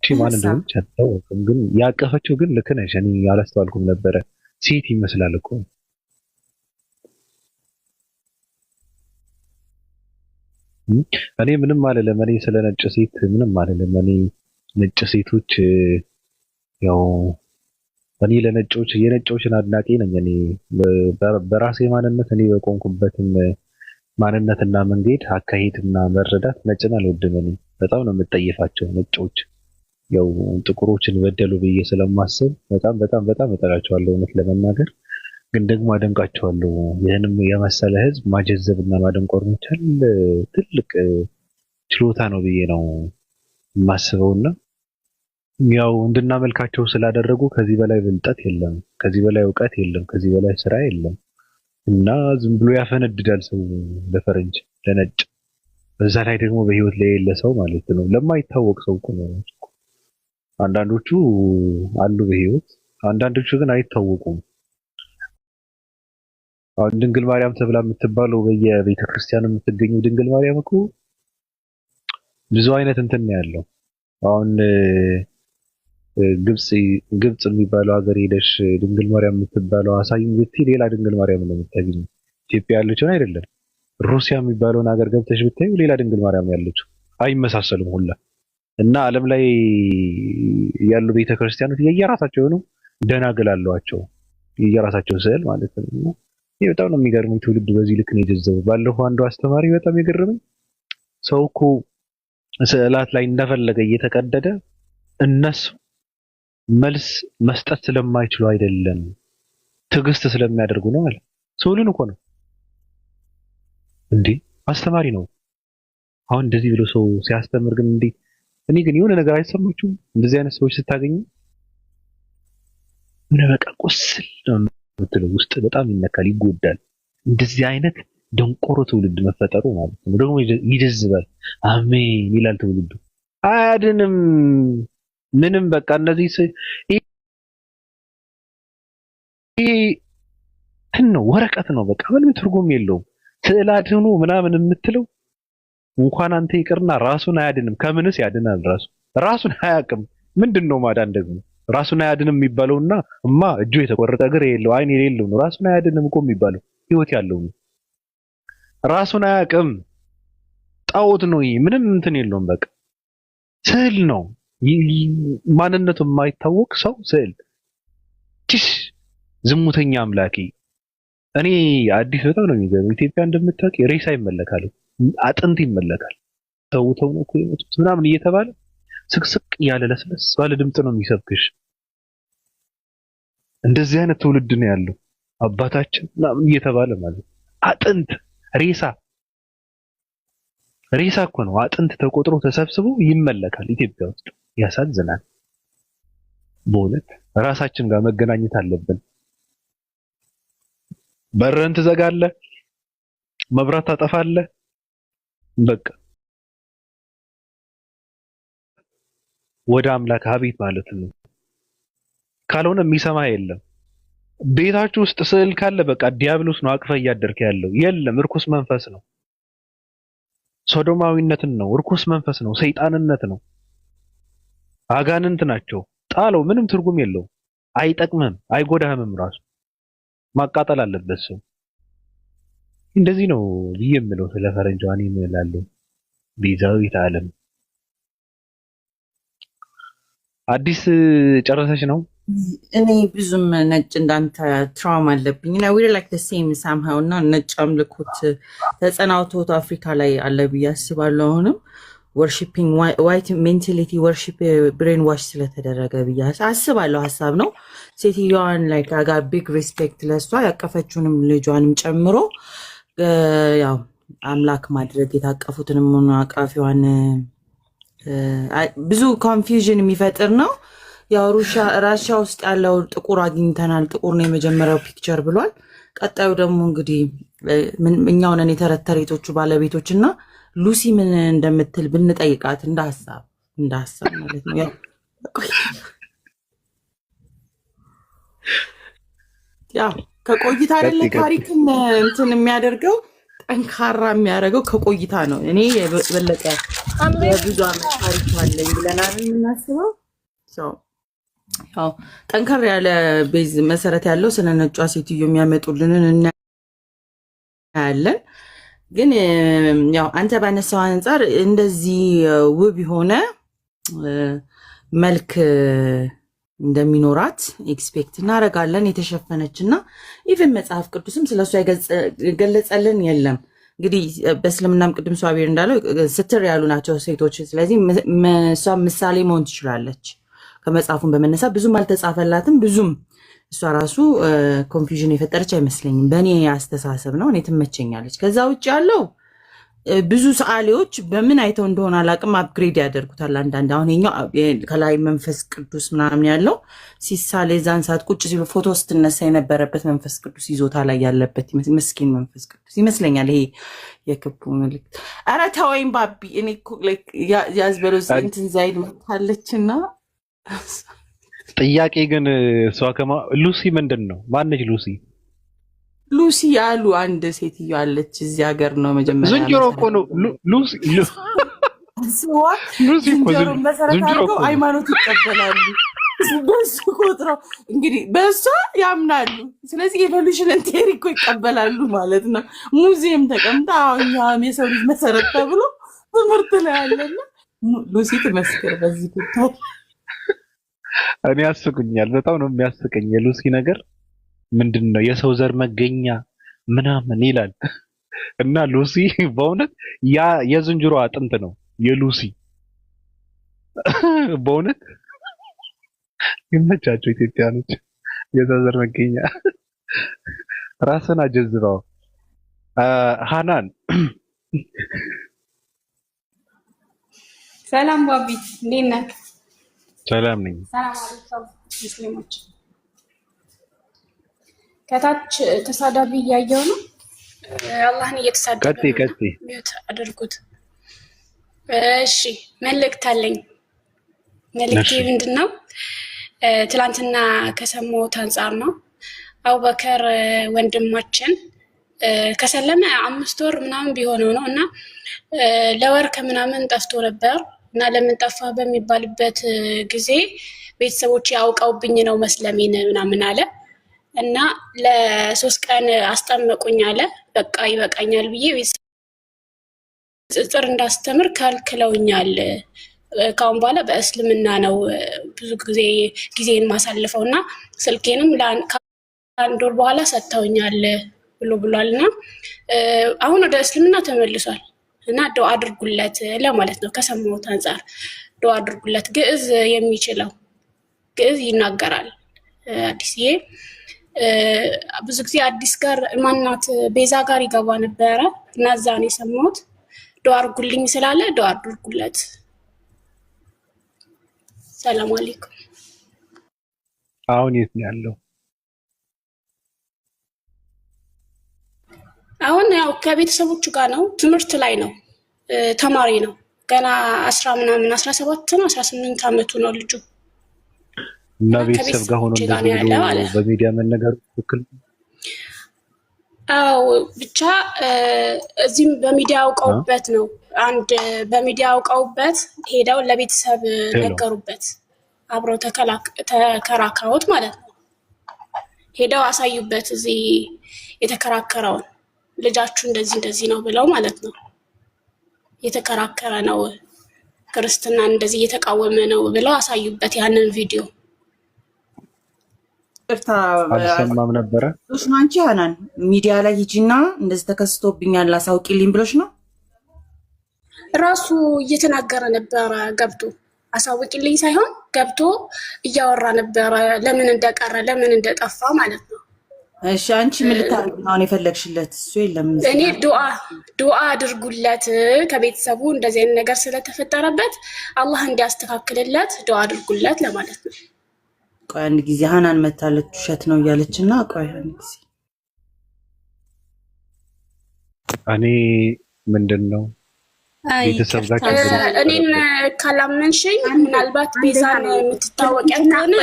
ማን እንደሆነች አታውቅም። ግን ያቀፈችው ግን ልክ ነሽ። እኔ አላስተዋልኩም ነበረ። ሴት ይመስላል እኮ። እኔ ምንም አልልም። እኔ ስለ ነጭ ሴት ምንም አልልም። እኔ ነጭ ሴቶች ያው እኔ ለነጮች የነጮችን አድናቂ ነኝ። እኔ በራሴ ማንነት እኔ በቆንኩበትን ማንነትና መንገድ አካሄድና መረዳት ነጭን አልወድም። እኔ በጣም ነው የምጠየፋቸው ነጮች። ያው ጥቁሮችን በደሉ ብዬ ስለማስብ በጣም በጣም በጣም እጠላቸዋለሁ እውነት ለመናገር። ግን ደግሞ አደንቃቸዋለሁ። ይህንም የመሰለ ህዝብ ማጀዘብና ማደንቆር መቻል ትልቅ ችሎታ ነው ብዬ ነው የማስበውና ያው እንድናመልካቸው ስላደረጉ ከዚህ በላይ ብልጠት የለም፣ ከዚህ በላይ እውቀት የለም፣ ከዚህ በላይ ስራ የለም። እና ዝም ብሎ ያፈነድዳል ሰው ለፈረንጅ ለነጭ፣ በዛ ላይ ደግሞ በህይወት ላይ የሌለ ሰው ማለት ነው። ለማይታወቅ ሰው እኮ ነው። አንዳንዶቹ አሉ በህይወት፣ አንዳንዶቹ ግን አይታወቁም። አሁን ድንግል ማርያም ተብላ የምትባለው በየቤተ ክርስቲያኑ የምትገኘው ድንግል ማርያም እኮ ብዙ አይነት እንትን ነው ያለው። አሁን ግብጽ የሚባለው ሀገር ሄደሽ ድንግል ማርያም የምትባለው አሳይኝ ብትይ ሌላ ድንግል ማርያም ነው የምታገኘው። ኢትዮጵያ ያለችውን አይደለም። ሩሲያ የሚባለውን ሀገር ገብተሽ ብታዩ ሌላ ድንግል ማርያም ያለችው፣ አይመሳሰሉም ሁላ። እና ዓለም ላይ ያሉ ቤተክርስቲያኖች የየራሳቸው የሆኑ ደናግል አሏቸው፣ የየራሳቸው ስዕል ማለት ነው። ይሄ በጣም ነው የሚገርመኝ። ትውልድ በዚህ ልክ ነው የጀዘበው። ባለፈው አንዱ አስተማሪ በጣም የገረመኝ ሰው እኮ ስዕላት ላይ እንደፈለገ እየተቀደደ እነሱ መልስ መስጠት ስለማይችሉ አይደለም፣ ትዕግስት ስለሚያደርጉ ነው አለ። ሰውልን እኮ ነው እንዴ! አስተማሪ ነው። አሁን እንደዚህ ብሎ ሰው ሲያስተምር ግን እንዴ! እኔ ግን የሆነ ነገር አይሰማችሁም? እንደዚህ አይነት ሰዎች ስታገኙ ምን በቃ ቁስል ነው የምትለው፣ ውስጥ በጣም ይነካል፣ ይጎዳል። እንደዚህ አይነት ደንቆሮ ትውልድ መፈጠሩ ማለት ነው። ደግሞ ይደዝባል። አሜን ይላል ትውልዱ። አያድንም ምንም። በቃ እነዚህ ይሄ ነው ወረቀት ነው። በቃ ምንም ትርጉም የለውም። ስዕል አድኑ ምናምን የምትለው እንኳን አንተ ይቅርና ራሱን አያድንም። ከምንስ ያድናል? ራሱን አያውቅም። ምንድነው ማዳን ደግሞ? ራሱን አያድንም የሚባለውና እጁ የተቆረጠ እግር የሌለው አይን የሌለው ነው ራሱን አያድንም እኮ የሚባለው። ህይወት ያለው ነው። ራሱን አያውቅም። ጣዖት ነው ይሄ። ምንም እንትን የለውም። በቃ ስዕል ነው። ማንነቱ የማይታወቅ ሰው ስዕል። ዝሙተኛ አምላኪ። እኔ አዲስ በጣም ነው የሚገርመው። ኢትዮጵያ እንደምታውቂ ሬሳ ይመለካል፣ አጥንት ይመለካል። ተውተው ነው እኮ የሞቱት ምናምን እየተባለ ስቅስቅ እያለ ለስለስ ባለ ድምፅ ነው የሚሰብክሽ። እንደዚህ አይነት ትውልድ ነው ያለው አባታችን ምናምን እየተባለ ማለት አጥንት ሬሳ እኮ ነው። አጥንት ተቆጥሮ ተሰብስቦ ይመለካል ኢትዮጵያ ውስጥ። ያሳዝናል በእውነት። ራሳችን ጋር መገናኘት አለብን። በረን ትዘጋለህ፣ መብራት ታጠፋለህ፣ በቃ ወደ አምላክ አቤት ማለት ነው። ካልሆነ የሚሰማ የለም። ቤታችሁ ውስጥ ስዕል ካለ በቃ ዲያብሎስ ነው አቅፈ እያደርክ ያለው። የለም እርኩስ መንፈስ ነው፣ ሶዶማዊነትን ነው፣ እርኩስ መንፈስ ነው፣ ሰይጣንነት ነው፣ አጋንንት ናቸው። ጣለው። ምንም ትርጉም የለው፣ አይጠቅምም፣ አይጎዳህምም። ራሱ ማቃጠል አለበት ሰው። እንደዚህ ነው ብዬ የምለው ስለ ፈረንጇ። እኔ እላለሁ ቤዛዊት ዓለም አዲስ ጨረሰች ነው። እኔ ብዙም ነጭ እንዳንተ ትራውማ አለብኝ እና ዊር ላይክ ዘ ሴም ሳምሃው እና ነጭ አምልኮት ተጸናውቶት አፍሪካ ላይ አለ ብዬ አስባለሁ። አሁንም ወርሺፒንግ ዋይት ሜንታሊቲ ወርሺፕ ብሬን ዋሽ ስለተደረገ ብዬ አስባለሁ። ሀሳብ ነው። ሴትዮዋን ላይክ አጋ ቢግ ሪስፔክት ለሷ ያቀፈችውንም ልጇንም ጨምሮ ያው አምላክ ማድረግ የታቀፉትንም ሆኖ አቃፊዋን ብዙ ኮንፊውዥን የሚፈጥር ነው። ያው ራሻ ውስጥ ያለው ጥቁር አግኝተናል፣ ጥቁር ነው የመጀመሪያው ፒክቸር ብሏል። ቀጣዩ ደግሞ እንግዲህ እኛው ነን የተረተሬቶቹ ባለቤቶች እና ሉሲ ምን እንደምትል ብንጠይቃት እንደ ሀሳብ ማለት ነው። ያው ከቆይታ አይደለ ታሪክን እንትን የሚያደርገው ጠንካራ የሚያደርገው ከቆይታ ነው። እኔ የበለጠ የብዙ ዓመት ታሪክ አለኝ ብለናል የምናስበው። ያው ጠንከር ያለ ቤዝ መሰረት ያለው ስለ ነጯ ሴትዮ የሚያመጡልንን እናያለን። ግን ያው አንተ ባነሳው አንጻር እንደዚህ ውብ የሆነ መልክ እንደሚኖራት ኤክስፔክት እናደርጋለን። የተሸፈነች እና ኢቨን መጽሐፍ ቅዱስም ስለሷ የገለጸልን የለም። እንግዲህ በእስልምናም ቅድም ሷቢር እንዳለው ስትር ያሉ ናቸው ሴቶች። ስለዚህ እሷ ምሳሌ መሆን ትችላለች። ከመጽሐፉን በመነሳት ብዙም አልተጻፈላትም። ብዙም እሷ ራሱ ኮንፊውዥን የፈጠረች አይመስለኝም። በእኔ አስተሳሰብ ነው። እኔ ትመቸኛለች። ከዛ ውጭ ያለው ብዙ ሰዓሊዎች በምን አይተው እንደሆነ አላውቅም አፕግሬድ ያደርጉታል። አንዳንድ አሁን ኛው ከላይ መንፈስ ቅዱስ ምናምን ያለው ሲሳል የዛን ሰዓት ቁጭ ሲሉ ፎቶ ስትነሳ የነበረበት መንፈስ ቅዱስ ይዞታ ላይ ያለበት ምስኪን መንፈስ ቅዱስ ይመስለኛል። ይሄ የክቡ ምልክት። ኧረ ተወይም ባቢ እኔ ያዝበለው እንትን ዛይድ መታለችና ጥያቄ ግን እሷ ሉሲ ምንድን ነው? ማነች ሉሲ? ሉሲ ያሉ አንድ ሴትዮ አለች እዚህ ሀገር ነው መጀመሪያ። ዝንጀሮ እኮ ነው ሉሲ። ዝንጀሮ መሰረት አድርገው ሃይማኖት ይቀበላሉ። በሱ ቆጥረው እንግዲህ በሷ ያምናሉ። ስለዚህ ኤቮሉሽን ቴሪ እኮ ይቀበላሉ ማለት ነው። ሙዚየም ተቀምጣ አሁን የሰው ልጅ መሰረት ተብሎ ትምህርት ላይ ያለና ሉሲ ትመስክር በዚህ ጉዳይ። እኔ ያስቁኛል፣ በጣም ነው የሚያስቀኝ የሉሲ ነገር። ምንድነው የሰው ዘር መገኛ ምናምን ይላል እና ሉሲ በእውነት ያ የዝንጀሮ አጥንት ነው የሉሲ። በእውነት ይመቻቸው ኢትዮጵያኖች። የሰው ዘር መገኛ ራስን አጀዝበው። ሃናን ሰላም ባቢ፣ እንዴት ነህ? ሰላም ነኝ። ሰላም አለይኩም ሙስሊሞች። ከታች ተሳዳቢ እያየው ነው። አላህን እየተሳደበ ቀጥይ ሚውት አድርጉት። እሺ መልእክት አለኝ። መልእክቴ ምንድን ነው? ትላንትና ከሰማሁት አንጻር ነው። አቡበከር ወንድማችን ከሰለመ 5 ወር ምናምን ቢሆነው ነው እና ለወር ከምናምን ጠፍቶ ነበር እና ለምን ጠፋ በሚባልበት ጊዜ ቤተሰቦች ያውቀውብኝ ነው መስለሜን ምናምን አለ እና ለ3 ቀን አስጠመቁኝ አለ። በቃ ይበቃኛል ብዬ ጽጽር እንዳስተምር ከልክለውኛል። ካሁን በኋላ በእስልምና ነው ብዙ ጊዜን ማሳልፈው እና ስልኬንም ከአንድ ወር በኋላ ሰጥተውኛል ብሏልና አሁን ወደ እስልምና ተመልሷል እና ዱዓ አድርጉለት ለማለት ነው። ከሰማሁት አንጻር ዱዓ አድርጉለት። ግዕዝ የሚችለው ግዕዝ ይናገራል። አዲስዬ ብዙ ጊዜ አዲስ ጋር ማናት ቤዛ ጋር ይገባ ነበረ እና እዛ ነው የሰማሁት። ዱዓ አድርጉልኝ ስላለ ዱዓ አድርጉለት። ሰላም አለይኩም። አሁን የት ነው ያለው? አሁን ያው ከቤተሰቦቹ ጋር ነው፣ ትምህርት ላይ ነው፣ ተማሪ ነው። ገና 17 ነው 18 ዓመቱ ነው ልጁ። እና ቤተሰብ ጋር ሆኖ በሚዲያ መነገር ትክክል? አዎ ብቻ እዚህም በሚዲያ አውቀውበት ነው። አንድ በሚዲያ አውቀውበት ሄደው ለቤተሰብ ነገሩበት። አብረው ተከራከሩት ማለት ነው። ሄደው አሳዩበት እዚህ የተከራከረውን ልጃችሁ እንደዚህ ነው ብለው ማለት ነው። የተከራከረ ነው ክርስትና እንደዚህ እየተቃወመ ነው ብለው አሳዩበት ያንን ቪዲዮ። አልሰማም ነበረ። እሱ አንቺ ሃናን ሚዲያ ላይ ሂጂና እንደዚህ ተከስቶብኛል አሳውቂልኝ ብሎሽ ነው ራሱ እየተናገረ ነበረ። ገብቶ አሳውቂልኝ ሳይሆን ገብቶ እያወራ ነበረ ለምን እንደቀረ ለምን እንደጠፋ ማለት ነው። እሺ አንቺ ምን ልታረግ ነው አሁን የፈለግሽለት? እሱ የለም እኔ ዱዓ አድርጉለት ከቤተሰቡ እንደዚህ አይነት ነገር ስለተፈጠረበት አላህ እንዲያስተካክልለት ዱዓ አድርጉለት ለማለት ነው። ቆይ አንድ ጊዜ ሃናን መታለች ውሸት ነው እያለችና ቆይ አንድ ጊዜ እኔ ምንድነው ቤተሰብ ጋር እኔን ካላመንሽኝ ምናልባት ቤዛን የምትታወቂያት ከሆነ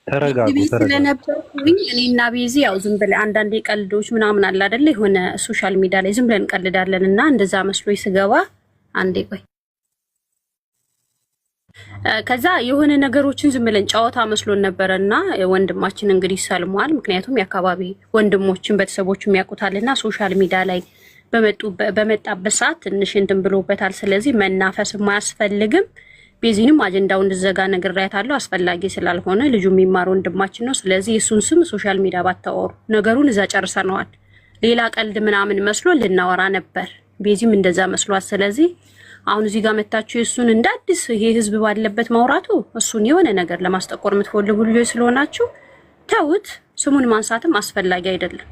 ተረጋጉ ስለነበርኩኝ እኔና ቤዚ ያው ዝም ብለን አንዳንዴ ቀልዶች ምናምን አለ አይደለ? የሆነ ሶሻል ሚዲያ ላይ ዝም ብለን እንቀልዳለን እና እንደዛ መስሎኝ ስገባ አንዴ ቆይ ከዛ የሆነ ነገሮችን ዝም ብለን ጨዋታ መስሎን ነበረና ወንድማችን እንግዲህ ሰልሟል። ምክንያቱም የአካባቢ ወንድሞችን ቤተሰቦችም ያውቁታልና ሶሻል ሚዲያ ላይ በመጣበት ሰዓት ትንሽ እንትን ብሎበታል። ስለዚህ መናፈስ ማያስፈልግም። ቤዚንም አጀንዳው እንድዘጋ ነግሬያታለሁ። አስፈላጊ ስላልሆነ ልጁ የሚማር ወንድማችን ነው። ስለዚህ የሱን ስም ሶሻል ሚዲያ ባታወሩ፣ ነገሩን እዛ ጨርሰነዋል። ሌላ ቀልድ ምናምን መስሎ ልናወራ ነበር። ቤዚም እንደዛ መስሏት። ስለዚህ አሁን እዚህ ጋር መታችሁ የሱን እንደ አዲስ ይሄ ህዝብ ባለበት ማውራቱ እሱን የሆነ ነገር ለማስጠቆር የምትፈልጉ ልጆች ስለሆናችሁ ተውት። ስሙን ማንሳትም አስፈላጊ አይደለም።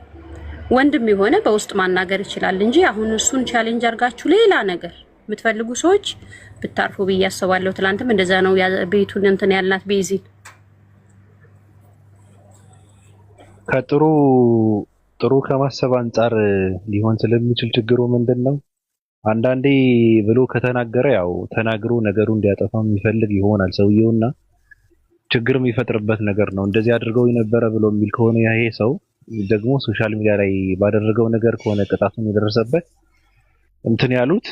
ወንድም የሆነ በውስጥ ማናገር ይችላል እንጂ አሁን እሱን ቻሌንጅ አድርጋችሁ ሌላ ነገር የምትፈልጉ ሰዎች ብታርፉ ብዬ አስባለሁ። ትላንትም እንደዛ ነው ቤቱን እንትን ያልናት ቤዚ ከጥሩ ጥሩ ከማሰብ አንጻር ሊሆን ስለሚችል ችግሩ ምንድነው? አንዳንዴ ብሎ ከተናገረ ያው ተናግሮ ነገሩ እንዲያጠፋ የሚፈልግ ይሆናል ሰውየውና ችግር የሚፈጥርበት ነገር ነው። እንደዚህ አድርገው የነበረ ብሎ የሚል ከሆነ ይሄ ሰው ደግሞ ሶሻል ሚዲያ ላይ ባደረገው ነገር ከሆነ ቅጣቱን የደረሰበት እንትን ያሉት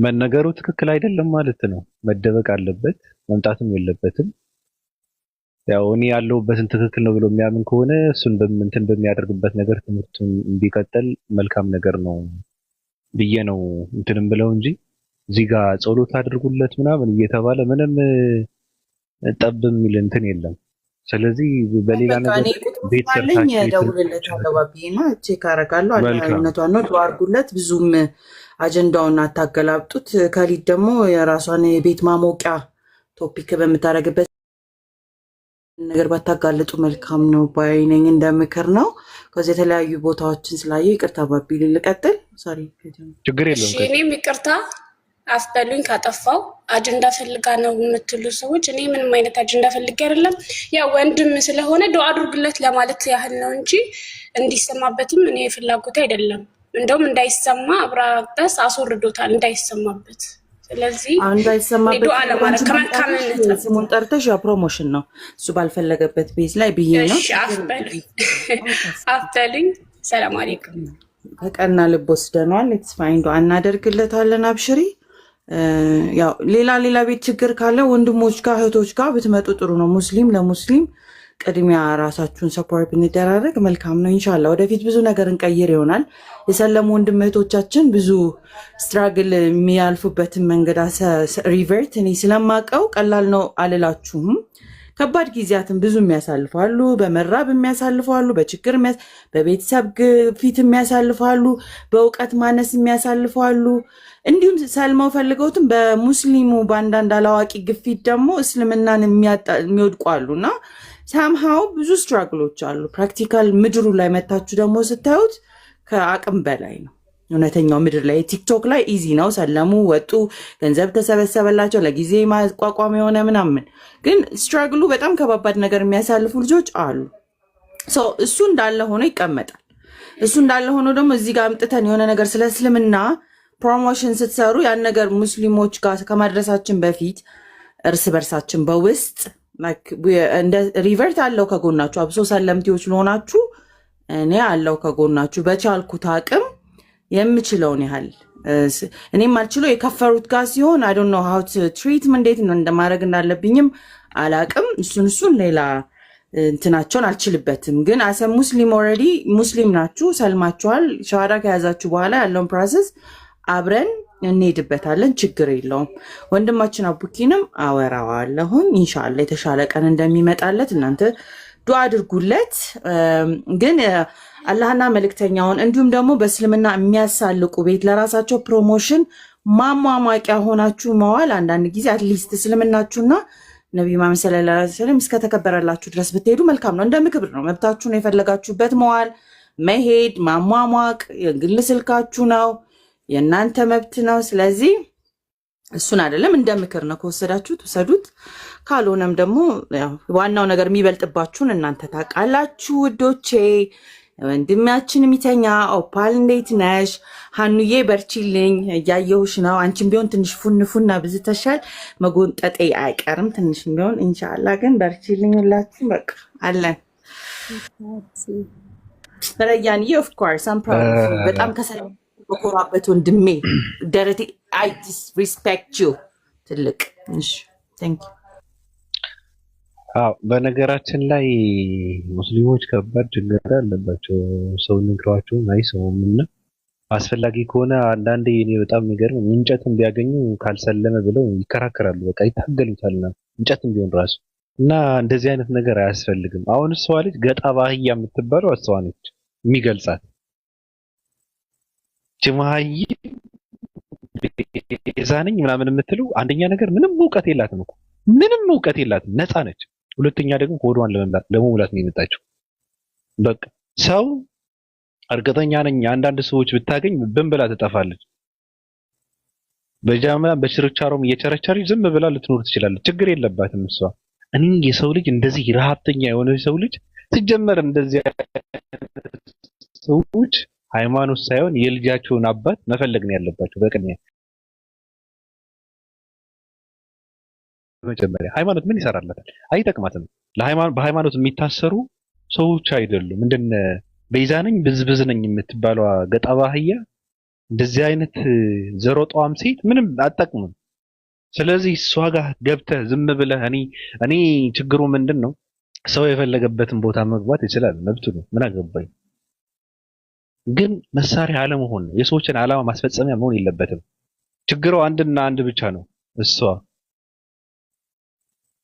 መነገሩ ትክክል አይደለም ማለት ነው። መደበቅ አለበት፣ መምጣትም የለበትም። ያው እኔ ያለሁበትን ትክክል ነው ብሎ የሚያምን ከሆነ እሱን እንትን በሚያደርግበት ነገር ትምህርቱን እንዲቀጥል መልካም ነገር ነው ብዬ ነው እንትንም ብለው እንጂ እዚህ ጋር ጸሎት አድርጉለት ምናምን እየተባለ ምንም ጠብ የሚል እንትን የለም። ስለዚህ በሌላ ነገር ቤት ሰርታችሁ እደውልለታለሁ ባቢና ቼክ አደርጋለሁ። አላህነቷን ነው ዱአ አድርጉለት። ብዙም አጀንዳውን አታገላብጡት። ከሊድ ደግሞ የራሷን የቤት ማሞቂያ ቶፒክ በምታደርግበት ነገር ባታጋልጡ መልካም ነው ባይነኝ እንደምክር ነው። ከዚህ የተለያዩ ቦታዎችን ስላየ ይቅርታ ባቢ ልቀጥል። ሶሪ ችግር የለውም። እኔም ይቅርታ አፍበሉኝ ካጠፋው አጀንዳ ፈልጋ ነው የምትሉ ሰዎች፣ እኔ ምንም አይነት አጀንዳ ፈልጌ አይደለም። ያ ወንድም ስለሆነ ዱአ አድርጉለት ለማለት ያህል ነው እንጂ እንዲሰማበትም እኔ ፍላጎት አይደለም። እንደውም እንዳይሰማ አብራቅጠስ አስወርዶታል እንዳይሰማበት። ስለዚህ እንዳይሰማበት ዱአ ለማለት ከመካመነት ስሙን ጠርተሽ ያ ፕሮሞሽን ነው እሱ ባልፈለገበት ቤዝ ላይ ብዬ ነው። እሺ አፍበሉኝ። ሰላም አለይኩም። ከቀና ልብ ወስደናል። ኢትስ ፋይን ዱአ እናደርግለታለን። አብሽሪ። ያው ሌላ ቤት ችግር ካለ ወንድሞች ጋር እህቶች ጋር ብትመጡ ጥሩ ነው። ሙስሊም ለሙስሊም ቅድሚያ ራሳችሁን ሰፖርት ብንደራረግ መልካም ነው። ኢንሻአላህ ወደፊት ብዙ ነገር እንቀይር ይሆናል። የሰለሙ ወንድም እህቶቻችን ብዙ ስትራግል የሚያልፉበትን መንገድ ሪቨርት እኔ ስለማቀው ቀላል ነው አልላችሁም። ከባድ ጊዜያትን ብዙ የሚያሳልፋሉ። በመራብ የሚያሳልፋሉ፣ በችግር በቤተሰብ ግፊት የሚያሳልፋሉ፣ በእውቀት ማነስ የሚያሳልፋሉ። እንዲሁም ሰልመው ፈልገውትም በሙስሊሙ በአንዳንድ አላዋቂ ግፊት ደግሞ እስልምናን የሚወድቁ አሉና ሳምሃው ብዙ ስትራግሎች አሉ። ፕራክቲካል ምድሩ ላይ መታችሁ ደግሞ ስታዩት ከአቅም በላይ ነው። እውነተኛው ምድር ላይ ቲክቶክ ላይ ኢዚ ነው። ሰለሙ፣ ወጡ፣ ገንዘብ ተሰበሰበላቸው፣ ለጊዜ ማቋቋም የሆነ ምናምን። ግን ስትራግሉ በጣም ከባባድ ነገር የሚያሳልፉ ልጆች አሉ። እሱ እንዳለ ሆኖ ይቀመጣል። እሱ እንዳለ ሆኖ ደግሞ እዚህ ጋር አምጥተን የሆነ ነገር ስለ እስልምና ፕሮሞሽን ስትሰሩ ያን ነገር ሙስሊሞች ጋር ከማድረሳችን በፊት እርስ በርሳችን በውስጥ እንደ ሪቨርት አለው ከጎናችሁ። አብሶ ሰለምቴዎች ለሆናችሁ እኔ አለው ከጎናችሁ በቻልኩት አቅም የምችለውን ያህል። እኔም አልችለው የከፈሩት ጋር ሲሆን አይ ዶንት ኖ ሃው ቱ ትሪት እንዴት ነው እንደማድረግ እንዳለብኝም አላቅም። እሱን ሌላ እንትናቸውን አልችልበትም። ግን አሰ ሙስሊም ኦልሬዲ ሙስሊም ናችሁ፣ ሰልማችኋል። ሸሃዳ ከያዛችሁ በኋላ ያለውን ፕሮሰስ አብረን እንሄድበታለን። ችግር የለውም። ወንድማችን አቡኪንም አወራዋለሁኝ ኢንሻአላህ የተሻለ ቀን እንደሚመጣለት እናንተ ዱአ አድርጉለት። ግን አላህና መልእክተኛውን እንዲሁም ደግሞ በእስልምና የሚያሳልቁ ቤት ለራሳቸው ፕሮሞሽን ማሟሟቂያ ሆናችሁ መዋል አንዳንድ ጊዜ አትሊስት እስልምናችሁና ነብዩ መሐመድ ሰለላሁ ዐለይሂ ወሰለም እስከተከበረላችሁ ድረስ ብትሄዱ መልካም ነው። እንደ ምክብር ነው። መብታችሁ ነው። የፈለጋችሁበት መዋል፣ መሄድ፣ ማሟሟቅ የግል ስልካችሁ ነው፣ የእናንተ መብት ነው። ስለዚህ እሱን አይደለም እንደ ምክር ነው። ከወሰዳችሁት ውሰዱት፣ ካልሆነም ደግሞ ዋናው ነገር የሚበልጥባችሁን እናንተ ታውቃላችሁ። ውዶቼ ወንድማችን የሚተኛ ኦፓል እንዴት ነሽ? ሀኑዬ በርቺልኝ፣ እያየሁሽ ነው። አንቺም ቢሆን ትንሽ ፉን ብዝተሻል፣ መጎንጠጤ አይቀርም ትንሽ ቢሆን ኢንሻአላህ። ግን በርቺልኝ ሁላችሁ። በቃ አለን ረያንዬ ኦፍ ኮርስ አም ፕራውድ በጣም ከሰላም በኮራበት ወንድሜ ደረቴ አይ ሪስፔክት ዩ ትልቅ። እሺ ቴንክ ዩ። በነገራችን ላይ ሙስሊሞች ከባድ ችግር አለባቸው። ሰው ንግሯቸውን አይሰሙም እና አስፈላጊ ከሆነ አንዳንዴ እኔ በጣም የሚገርም እንጨትን ቢያገኙ ካልሰለመ ብለው ይከራከራሉ። በቃ ይታገሉታልና እንጨትን ቢሆን ራሱ እና እንደዚህ አይነት ነገር አያስፈልግም። አሁን እሷ ልጅ ገጣ ባህያ የምትባለው እሷ ነች የሚገልጻት ጅማይ የዛነኝ ምናምን የምትለው አንደኛ ነገር ምንም እውቀት የላትም እኮ ምንም እውቀት የላትም፣ ነፃ ነች። ሁለተኛ ደግሞ ሆዷን ለመሙላት ነው የመጣችው። በቃ ሰው እርግጠኛ ነኝ አንዳንድ ሰዎች ብታገኝ ብን ብላ ትጠፋለች። በጃማ በችርቻሮም እየቸረቸረች ዝም ብላ ልትኖር ትችላለች። ችግር የለባትም እሷ። እኔ የሰው ልጅ እንደዚህ ረሃብተኛ የሆነ ሰው ልጅ ሲጀመር እንደዚህ ሰዎች ሃይማኖት ሳይሆን የልጃቸውን አባት መፈለግ ነው ያለባቸው በቅድሚያ። መጀመሪያ ሃይማኖት ምን ይሰራላታል? አይጠቅማትም። በሃይማኖት የሚታሰሩ ሰዎች አይደሉም። እንደነ ቤዛነኝ ብዝብዝ ነኝ የምትባለው ገጣባ አህያ እንደዚህ አይነት ዘሮጧም ሴት ምንም አትጠቅምም። ስለዚህ እሷ ጋር ገብተህ ዝም ብለህ እኔ ችግሩ ምንድነው ሰው የፈለገበትን ቦታ መግባት ይችላል፣ መብቱ ነው። ምን አገባኝ። ግን መሳሪያ አለመሆን ነው። የሰዎችን ዓላማ ማስፈጸሚያ መሆን የለበትም። ችግሩ አንድና አንድ ብቻ ነው። እሷ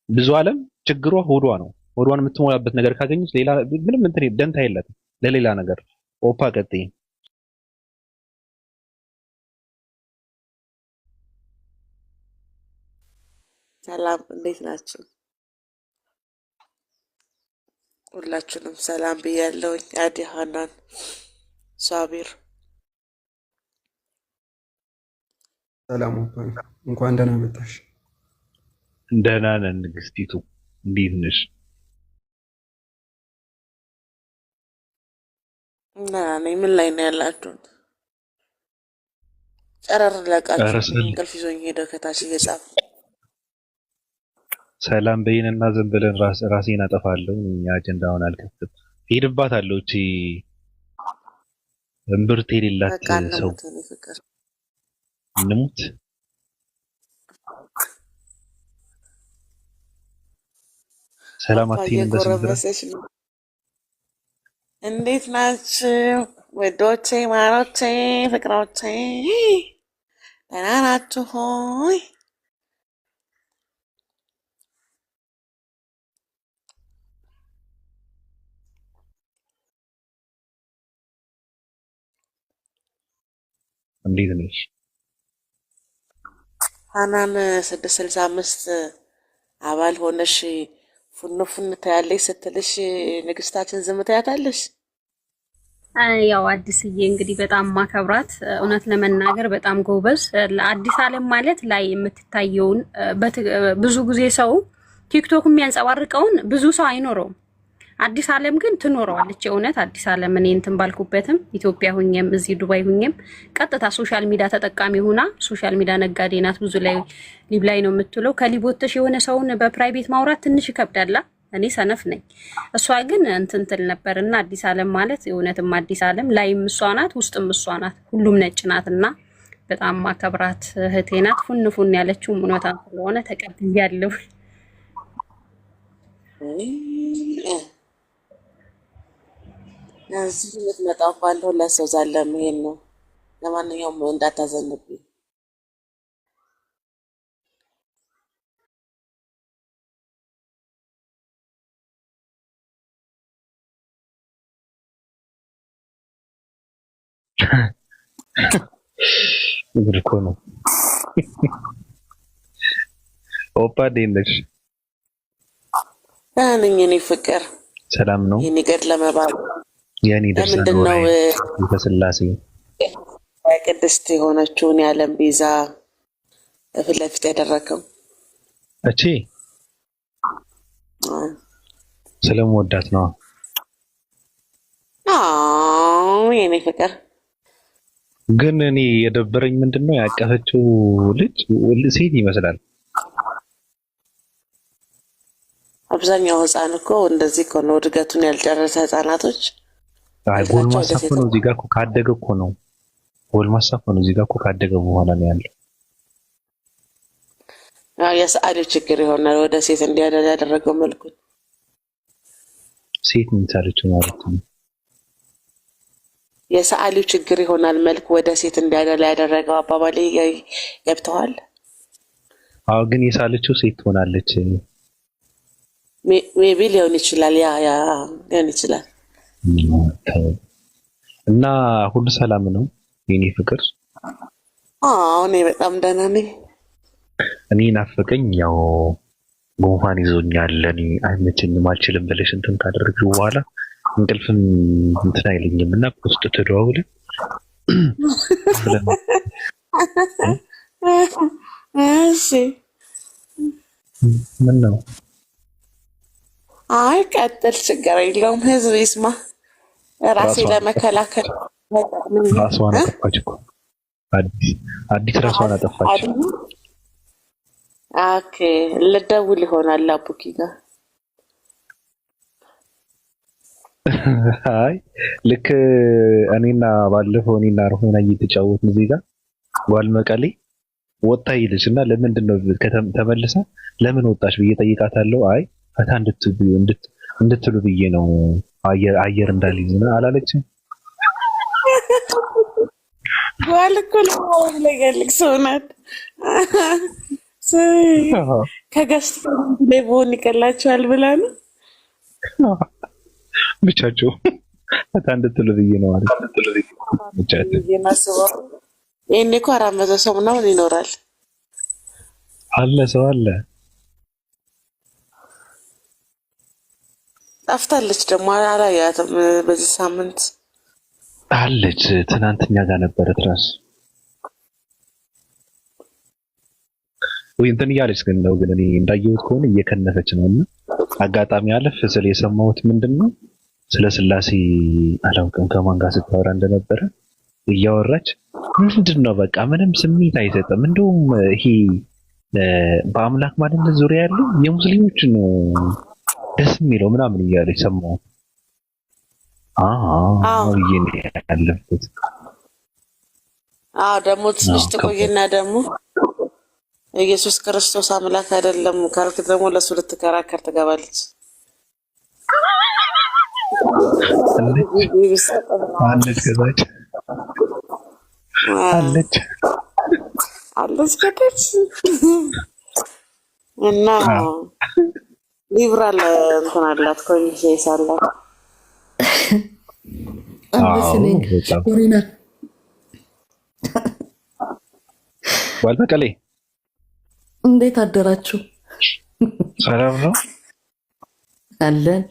ብዙ ዓለም ችግሯ ሆዷ ነው። ሆዷን የምትሞላበት ነገር ካገኘች ሌላ ምንም እንትን ደንታ የላትም ለሌላ ነገር። ኦፓ ቀጥይ። ሰላም እንዴት ናችሁ? ሁላችሁንም ሰላም ብያለሁኝ። አዲ ሀናን ሳቢር ሰላም እንኳን ደህና መጣሽ። ደህና ነን ንግስቲቱ፣ እንዴት ነሽ? እና ምን ላይ ነው ያላችሁት? ጨረር ለቃችሁ እንቅልፍ ይዞኝ ሄደ ከታች እየጻፈ ሰላም በይንና ዝም ብለን ራሴን አጠፋለሁ። እኛ አጀንዳውን አልከፍትም። ሄድባታለሁ። እቺ እምብርት የሌላት ሰው እንሙት። ሰላም አትይንም በስንት እንዴት ናችሁ ወዶቼ ማሮቼ ፍቅሮቼ? ደህና ናችሁ ሆይ? እንዴት ነሽ? ሀናን 665 አባል ሆነሽ ፉን ታያለሽ ስትልሽ ንግስታችን ዝም ታያታለሽ? ያው አዲስዬ እንግዲህ በጣም ማከብራት፣ እውነት ለመናገር በጣም ጎበዝ። ለአዲስ ዓለም ማለት ላይ የምትታየውን ብዙ ጊዜ ሰው ቲክቶክ የሚያንጸባርቀውን ብዙ ሰው አይኖረውም። አዲስ ዓለም ግን ትኖረዋለች። የእውነት አዲስ ዓለም እኔ እንትን ባልኩበትም ኢትዮጵያ ሁኜም እዚህ ዱባይ ሁኜም ቀጥታ ሶሻል ሚዲያ ተጠቃሚ ሆና ሶሻል ሚዲያ ነጋዴ ናት። ብዙ ላይ ሊብ ላይ ነው የምትውለው። ከሊቦተሽ የሆነ ሰውን በፕራይቬት ማውራት ትንሽ ይከብዳላ። እኔ ሰነፍ ነኝ። እሷ ግን እንትን ትል ነበርና አዲስ ዓለም ማለት የእውነትም አዲስ ዓለም ላይም እሷ ናት፣ ውስጥም እሷ ናት። ሁሉም ነጭ ናትና በጣም ማከብራት እህቴ ናት። ፉን ያለችው እውነታ ስለሆነ ተቀብያለሁ። እዚህ የምትመጣው እንኳን ለሁለት ሰው ዛለ መሄድ ነው። ለማንኛውም እንዳታዘንብኝ። ጉድ እኮ ነው። ኦፓ እንዴት ነሽ? ደህና ነኝ የኔ ፍቅር። ሰላም ነው? የኔ ገድ ለመባል የኔ ደርሰን ምንድነው በስላሴ ቅድስት የሆነችውን የዓለም ቤዛ ፊት ለፊት ያደረከው? እቺ ስለምወዳት ነው። የኔ ፍቅር ግን እኔ የደበረኝ ምንድነው ያቀፈችው ልጅ ሴት ይመስላል። አብዛኛው ህፃን እኮ እንደዚህ እኮ ነው እድገቱን ያልጨረሰ ህፃናቶች። አይ ጎልማሳ እኮ ነው እዚህ ጋር እኮ ካደገ እኮ ነው። ጎልማሳ እኮ ነው እዚህ ጋር እኮ ካደገ በኋላ ነው ያለው። የሰዓሊው ችግር ይሆናል ወደ ሴት እንዲያደላ ያደረገው መልኩ። ሴት ምን ሳለችው ማለት ነው? የሰዓሊው ችግር ይሆናል መልኩ ወደ ሴት እንዲያደላ ያደረገው አባባሌ ገብተዋል? አዎ ግን የሳለችው ሴት ትሆናለች። ሜቢ ሊሆን ይችላል። ያ ሊሆን ይችላል። እና ሁሉ ሰላም ነው የኔ ፍቅር? እኔ በጣም ደህና ነኝ። እኔ ናፈቀኝ። ያው ጉንፋን ይዞኛል። እኔ አይመቸኝም አልችልም ብለሽ እንትን ካደረግሽ በኋላ እንቅልፍም እንትን አይለኝም እና ውስጥ ተደዋውለን እሺ ምን ነው? አይ ቀጥል፣ ችግር የለውም። ህዝብ ይስማ። ራሴ ለመከላከል ራሷን አጠፋች እኮ አዲስ ራሷን አጠፋች። ኦኬ ልደውል ይሆናል አቡኪ ጋር። አይ ልክ እኔና ባለፈው እኔና ሮሆና እየተጫወትን እዚህ ጋር ጓል መቀሌ ወጣ ይልሽ እና ለምንድን ነው ተመልሳ ለምን ወጣሽ ብዬ ጠይቃታለሁ። አይ ፈታ እንድትሉ ብዬ ነው አየር እንዳልይዝ ነው አላለችም። ጓል እኮ ነው ለገልክ ሰው ናት። ከገስት ላይ በሆን ይቀላቸዋል ብላ ነው ብቻቸው ፈታ እንድትሉ ብዬ ነው ማለት ብቻቸው። ይሄኔ እኮ 400 ሰው ምናምን ይኖራል አለ ሰው አለ። ጠፍታለች ደግሞ አላያትም በዚህ ሳምንት አለች። ትናንትኛ ጋር ነበረ ትራስ ወይ እንትን እያለች ግን ነው ግን እኔ እንዳየሁት ከሆነ እየከነፈች ነው። እና አጋጣሚ አለፍ ስለ የሰማሁት ምንድነው ስለ ስላሴ አላውቅም ከማን ጋር ስታወራ እንደነበረ እያወራች ምንድነው በቃ ምንም ስሜት አይሰጥም። እንደውም ይሄ በአምላክ ማንነት ዙሪያ ያለው የሙስሊሞች ነው ደስ የሚለው ምናምን እያለች ሰማሁ። ይሄን ያለፍኩት ደግሞ ትንሽ ትቆይና ደግሞ ኢየሱስ ክርስቶስ አምላክ አይደለም ካልክ ደግሞ ለሱ ልትከራከር ትገባለች። አለች ከዛች አለች ከታች እና ሊብራል እንትን አላት ኮንሽንስ አላት። ዋልመቀሌ እንዴት አደራችሁ? ሰላም ነው አለን።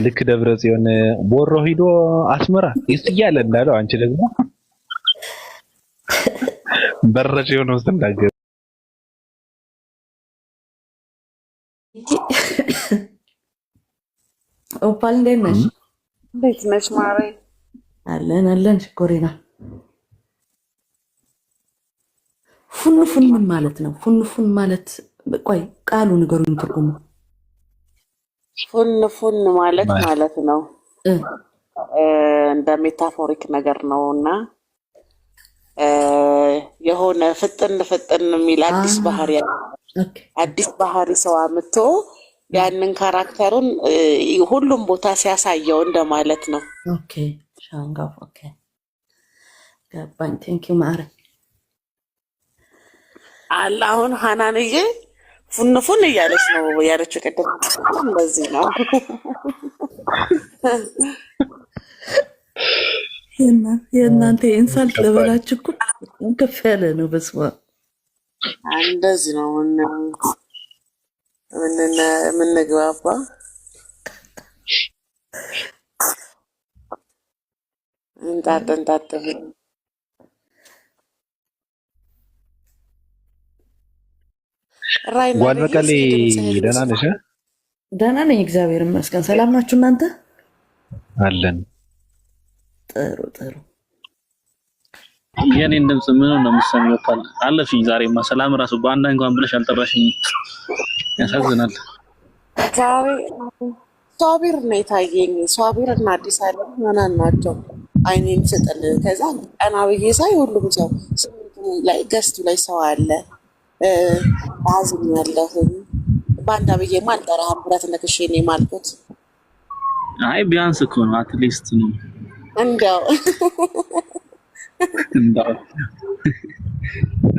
ልክ ደብረ ጽዮን ቦሮ ሂዶ አስመራ ይስያለ እንዳለው አንቺ ደግሞ በረጭ የሆነ ውስጥ እንዳገር ኦፓል እንዴት ነሽ? እንዴት ነሽ ማሬ? አለን ሽኮሪና። ፉን ምን ማለት ነው? ፉን ማለት ቆይ ቃሉ ንገሩኝ ትርጉሙ። ፉን ማለት ነው እንደ ሜታፎሪክ ነገር ነውና የሆነ ፍጥን የሚል አዲስ ባህሪ ሰው አምጥቶ ያንን ካራክተሩን ሁሉም ቦታ ሲያሳየው እንደማለት ነው። ኦኬ ሻንጋፍ ኦኬ ገባኝ። ቴንክ ዩ ማረ አለ። አሁን ሀናንዬ ፉን እያለች ነው ያለችው ቀደም። እንደዚህ ነው የእናንተ ኢንሳልት ለበላችሁ እኮ ከፍ ያለ ነው። በስመ አብ እንደዚህ ነው የምንግባባ። እንጣጥ ዋልመቀሌ ደህና ነሽ? ደህና ነኝ እግዚአብሔር ይመስገን። ሰላም ናችሁ እናንተ? አለን። ጥሩ የኔን ድምጽ ምን ነው የምትሰሚው? አለፍኝ ዛሬማ ሰላም ራሱ በአንድ እንኳን ብለሽ አልጠራሽኝ። ያሳዝናል። ዛሬ ሷቢር ነው የታየኝ። ሷቢር እና አዲስ አለም ምናምን ናቸው። አይኔን ስጥል ከዛ ቀና ብዬ ሳይ ሁሉም ሰው ላይ ገስቱ ላይ ሰው አለ። አዝኛለሁ ባንዳ ብዬ ማልጠራህም ብረት ነክሼ ነው የማልኩት። አይ ቢያንስ እኮ ነው አትሊስት ነው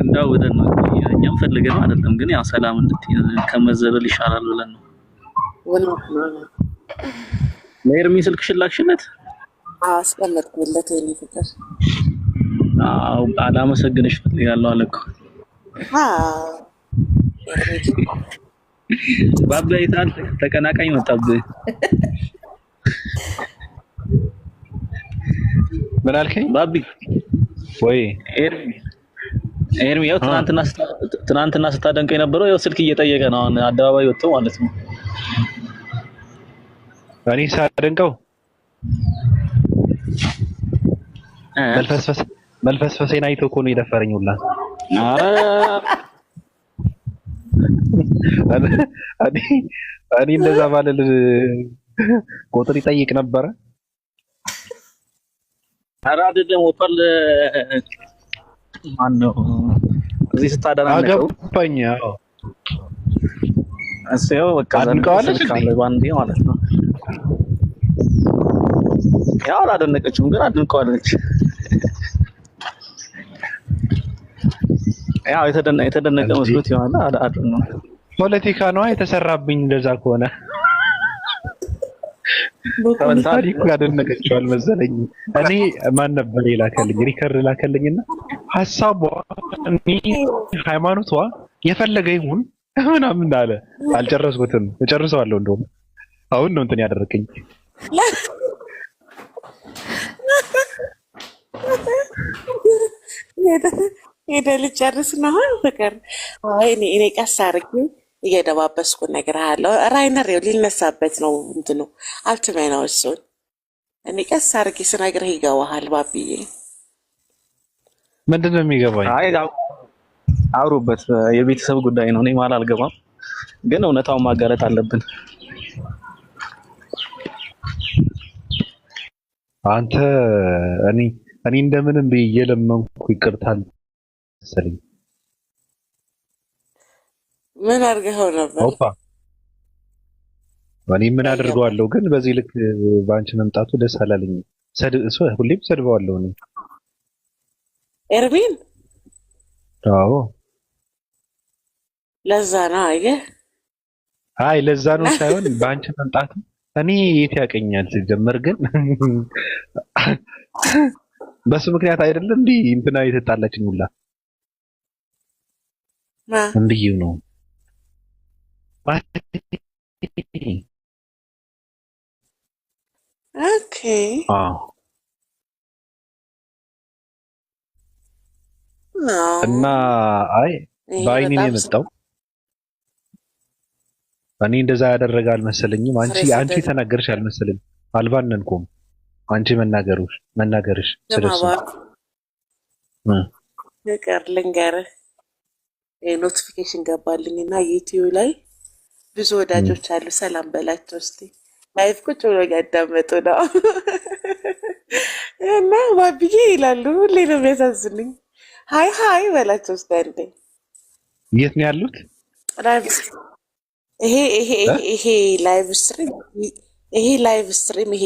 እንደው ወደ ነው እኛም ፈልገን አይደለም፣ ግን ያው ሰላም ከመዘለል ይሻላል ብለን ነው። ለኤርሚ ስልክሽን ላክሽለት? አስቀመጥኩለት። የኔ ፍቅር አላመሰግንሽ ፈልጋለሁ አለ እኮ። ባቢ አይታል ተቀናቃኝ መጣብህ። ምን አልከኝ? ባቢ ወይ ኤርሚ ያው ትናንትና ስታደንቀው የነበረው ያው ስልክ እየጠየቀ ነው አሁን አደባባይ ወጥቶ ማለት ነው። እኔ ሳደንቀው መልፈስፈሴን አይቶ እኮ ነው የደፈረኝ ሁላ። እኔ እንደዛ ባለል ቁጥር ይጠይቅ ነበረ። ኧረ አይደለም ወፈል ማነው እዚህ ስታደናነቀው አገባኝ። አዎ እሰየው በቃ አድንቀዋለች ባንዴ ማለት ነው። ያው አላደነቀችውም ግን አድንቀዋለች። ያው የተደነቀ መስሎት ይሆናል። አድነው ፖለቲካ ነው የተሰራብኝ። እንደዛ ከሆነ ታሪኩ ያደነቀችዋል መሰለኝ። እኔ ማን ነበር የላከልኝ ሪከርድ ላከልኝና ሐሳቧ እኔ ሃይማኖቷ የፈለገ ይሁን ምናምን አለ። አልጨረስኩትም። እጨርሰዋለሁ እንደውም አሁን ነው እንትን ያደረከኝ። ሄደ ልጨርስ ነው አሁን ፍቅር። አይ እኔ ቀስ አድርጌ እየደባበስኩ ነገር አለው። ራይነር ይኸው ሊነሳበት ነው እንትኑ አልትመናው እሱን እኔ ቀስ አድርጌ ስነግርህ ይገባሃል ባብዬ። ምንድን ነው የሚገባኝ? አይ አውሩበት የቤተሰብ ጉዳይ ነው። እኔ ማለት አልገባም ግን እውነታውን ማጋለጥ አለብን። አንተ እኔ እንደምንም ብዬ እየለመንኩ ይቅርታል መሰለኝ። ምን አድርገኸው ነበር? ኦፓ እኔ ምን አድርገዋለሁ? ግን በዚህ ልክ በአንቺ መምጣቱ ደስ አላለኝ። ሁሌም ሰድበዋለሁ እኔ ኤርሚን። አዎ ለዛ ነው አየህ። አይ ለዛ ነው ሳይሆን በአንቺ መምጣቱ እኔ የት ያቀኛል ሲጀመር። ግን በሱ ምክንያት አይደለም እንዴ እንትና የተጣላችኝ ሁላ እንዲሁ ነው። ኦኬ እና አይ በአይኔ ነው የመጣው። እኔ እንደዛ ያደረገ አልመሰለኝም። አንቺ ተናገርሽ አልመሰለኝም። አልባነንኩም። አንቺ መናገርሽ ስለሱ ፍቅር ልንገርህ ኖቲፊኬሽን ገባልኝና ዩቲዩብ ላይ ብዙ ወዳጆች አሉ። ሰላም በላቸው እስቲ። ላይቭ ቁጭ ብሎ ያዳመጡ ነው እና ባብዬ ይላሉ። ሁሌ ነው የሚያሳዝኑኝ። ሀይ በላቸው እስቲ አንዴ። የት ነው ያሉት? ይሄ ላይቭ ስትሪም ይሄ